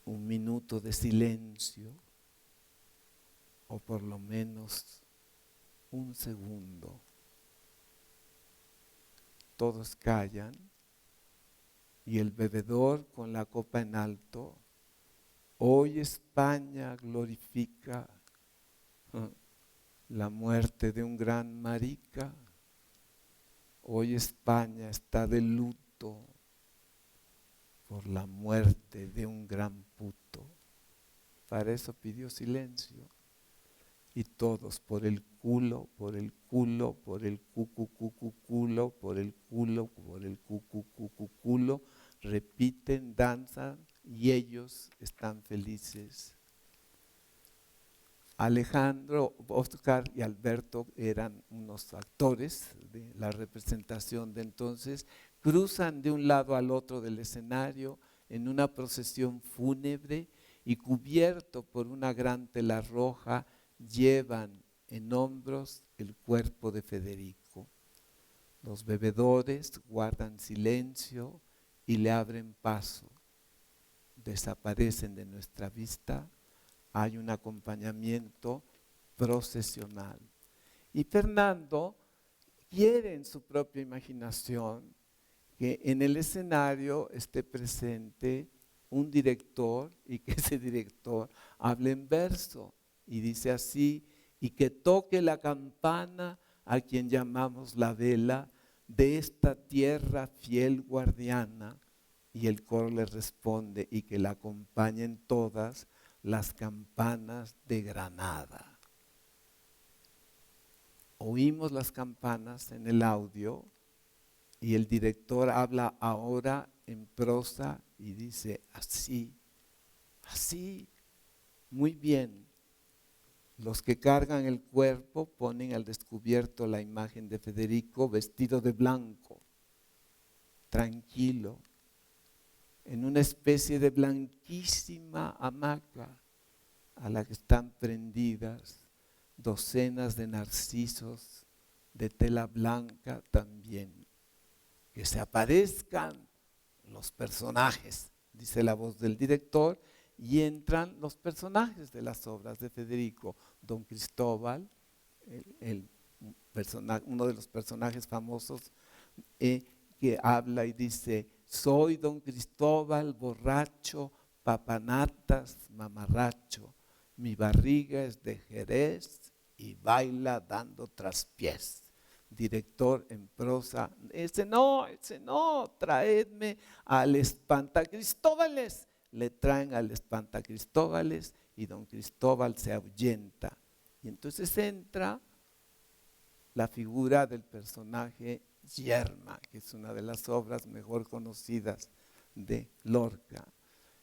un minuto de silencio, o por lo menos un segundo. Todos callan y el bebedor con la copa en alto, hoy España glorifica la muerte de un gran marica, hoy España está de luto por la muerte de un gran puto. Para eso pidió silencio. Y todos por el culo, por el culo, por el cucu, culo, por el culo, por el cucu, culo, repiten, danzan y ellos están felices. Alejandro, Oscar y Alberto eran unos actores de la representación de entonces, cruzan de un lado al otro del escenario en una procesión fúnebre y cubierto por una gran tela roja, llevan en hombros el cuerpo de Federico. Los bebedores guardan silencio y le abren paso. Desaparecen de nuestra vista. Hay un acompañamiento procesional. Y Fernando quiere en su propia imaginación que en el escenario esté presente un director y que ese director hable en verso y dice así, y que toque la campana a quien llamamos la vela de esta tierra fiel guardiana, y el coro le responde, y que la acompañen todas las campanas de Granada. Oímos las campanas en el audio y el director habla ahora en prosa y dice así, así, muy bien. Los que cargan el cuerpo ponen al descubierto la imagen de Federico vestido de blanco, tranquilo, en una especie de blanquísima hamaca a la que están prendidas docenas de narcisos de tela blanca también. Que se aparezcan los personajes, dice la voz del director, y entran los personajes de las obras de Federico. Don Cristóbal, uno de los personajes famosos que habla y dice, soy don Cristóbal borracho, papanatas, mamarracho, mi barriga es de Jerez y baila dando traspiés. Director en prosa, ese no, traedme al espantacristóbales. Le traen al espantacristóbales y don Cristóbal se ahuyenta. Y entonces entra la figura del personaje Yerma, que es una de las obras mejor conocidas de Lorca.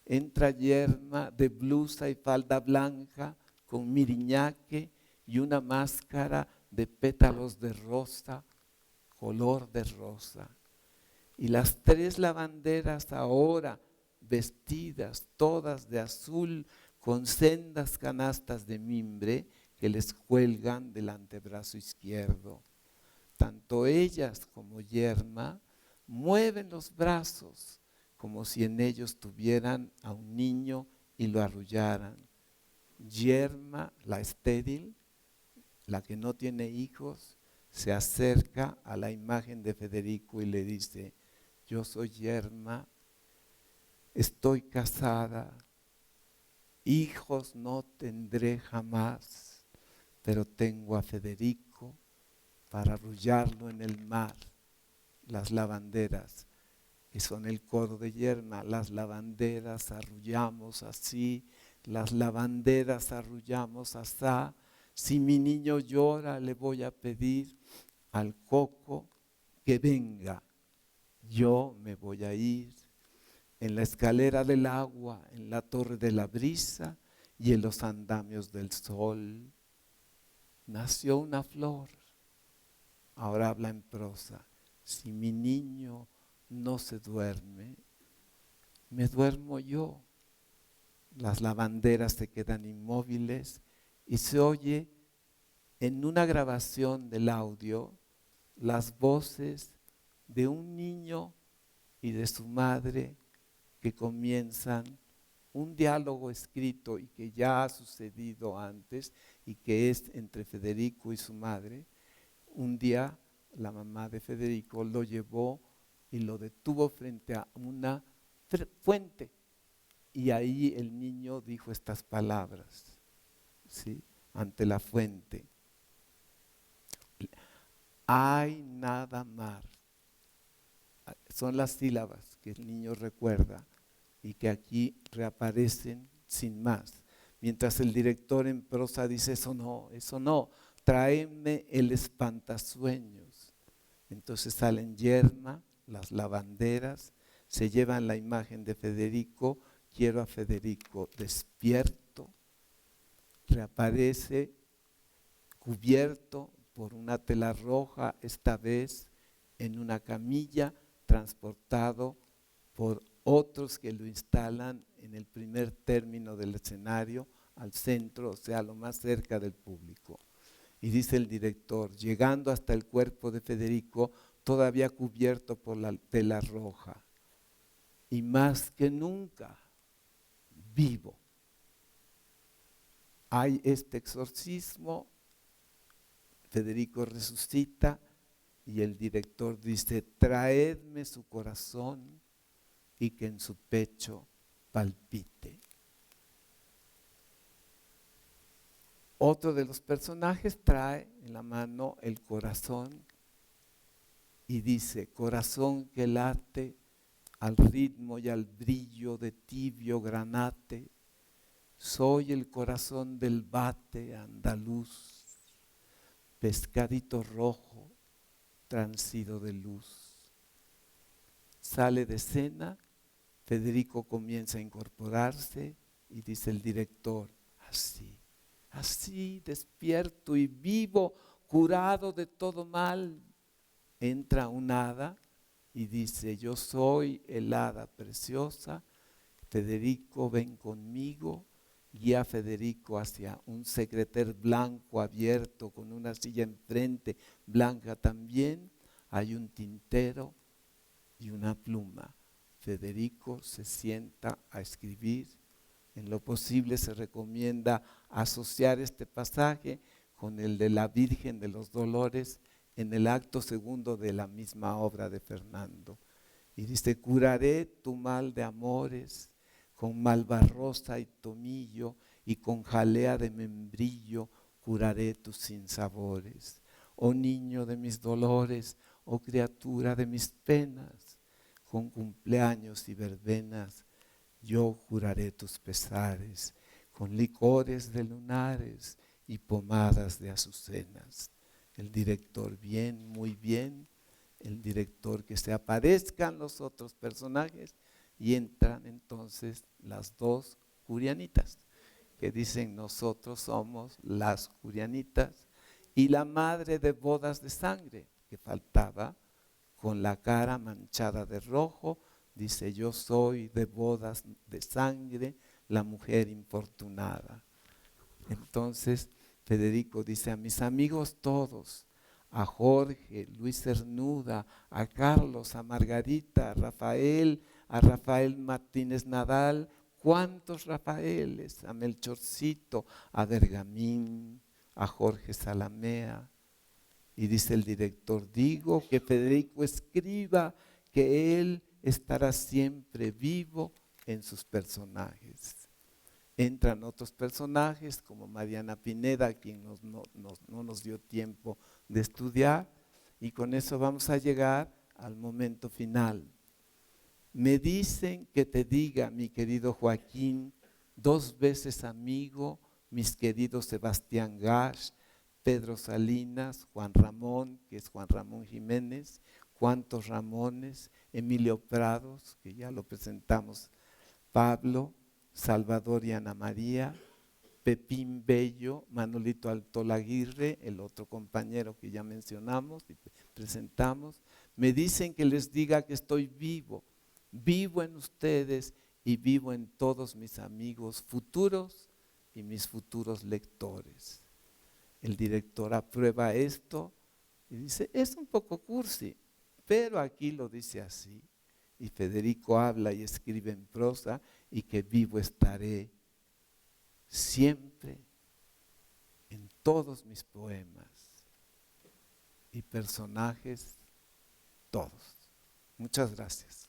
Entra Yerma de blusa y falda blanca con miriñaque y una máscara de pétalos de rosa, color de rosa. Y las tres lavanderas ahora vestidas todas de azul con sendas canastas de mimbre que les cuelgan del antebrazo izquierdo. Tanto ellas como Yerma mueven los brazos como si en ellos tuvieran a un niño y lo arrullaran. Yerma, la estéril, la que no tiene hijos, se acerca a la imagen de Federico y le dice, yo soy Yerma, estoy casada, hijos no tendré jamás, pero tengo a Federico para arrullarlo en el mar. Las lavanderas, que son el coro de Yerma, las lavanderas arrullamos así, las lavanderas arrullamos asá. Si mi niño llora, le voy a pedir al coco que venga, yo me voy a ir. En la escalera del agua, en la torre de la brisa y en los andamios del sol, nació una flor. Ahora habla en prosa. Si mi niño no se duerme, me duermo yo. Las lavanderas se quedan inmóviles y se oye en una grabación del audio las voces de un niño y de su madre que comienzan un diálogo escrito y que ya ha sucedido antes y que es entre Federico y su madre. Un día la mamá de Federico lo llevó y lo detuvo frente a una fuente y ahí el niño dijo estas palabras, ¿sí? Ante la fuente. Hay nada más. Son las sílabas que el niño recuerda y que aquí reaparecen sin más. Mientras el director en prosa dice, eso no, tráeme el espantasueños. Entonces salen Yerma, las lavanderas, se llevan la imagen de Federico, quiero a Federico despierto, reaparece cubierto por una tela roja, esta vez en una camilla, transportado por otros que lo instalan en el primer término del escenario, al centro, o sea, lo más cerca del público. Y dice el director, llegando hasta el cuerpo de Federico, todavía cubierto por la tela roja, y más que nunca, vivo. Hay este exorcismo, Federico resucita, y el director dice, traedme su corazón y que en su pecho palpite. Otro de los personajes trae en la mano el corazón y dice, corazón que late al ritmo y al brillo de tibio granate, soy el corazón del bate andaluz, pescadito rojo, transido de luz. Sale de escena, Federico comienza a incorporarse y dice el director, así, despierto y vivo, curado de todo mal. Entra un hada y dice, yo soy el hada preciosa, Federico ven conmigo, guía a Federico hacia un secreter blanco abierto con una silla enfrente, blanca también, hay un tintero y una pluma. Federico se sienta a escribir. En lo posible se recomienda asociar este pasaje con el de la Virgen de los Dolores en el acto segundo de la misma obra de Fernando. Y dice, curaré tu mal de amores con malvarrosa y tomillo y con jalea de membrillo curaré tus sinsabores. Oh niño de mis dolores, oh criatura de mis penas, con cumpleaños y verbenas yo curaré tus pesares, con licores de lunares y pomadas de azucenas. El director, bien, muy bien, el director que se aparezcan los otros personajes y entran entonces las dos curianitas, que dicen nosotros somos las curianitas, y la madre de bodas de sangre, que faltaba, con la cara manchada de rojo, dice yo soy de bodas de sangre, la mujer infortunada. Entonces Federico dice a mis amigos todos, a Jorge, Luis Cernuda, a Carlos, a Margarita, a Rafael Martínez Nadal, ¿cuántos Rafaeles? A Melchorcito, a Bergamín, a Jorge Salamea. Y dice el director, digo que Federico escriba que él estará siempre vivo en sus personajes. entran otros personajes como Mariana Pineda, quien no nos dio tiempo de estudiar, y con eso vamos a llegar al momento final. Me dicen que te diga, mi querido Joaquín, 2 veces amigo, mis queridos Sebastián Gasch, Pedro Salinas, Juan Ramón, que es Juan Ramón Jiménez, Cuantos Ramones, Emilio Prados, que ya lo presentamos, Pablo, Salvador y Ana María, Pepín Bello, Manolito Altolaguirre, el otro compañero que ya mencionamos y presentamos. Me dicen que les diga que estoy vivo, vivo en ustedes y vivo en todos mis amigos futuros y mis futuros lectores. El director aprueba esto y dice, es un poco cursi, pero aquí lo dice así. Y Federico habla y escribe en prosa, y que vivo estaré siempre en todos mis poemas y personajes, todos. Muchas gracias.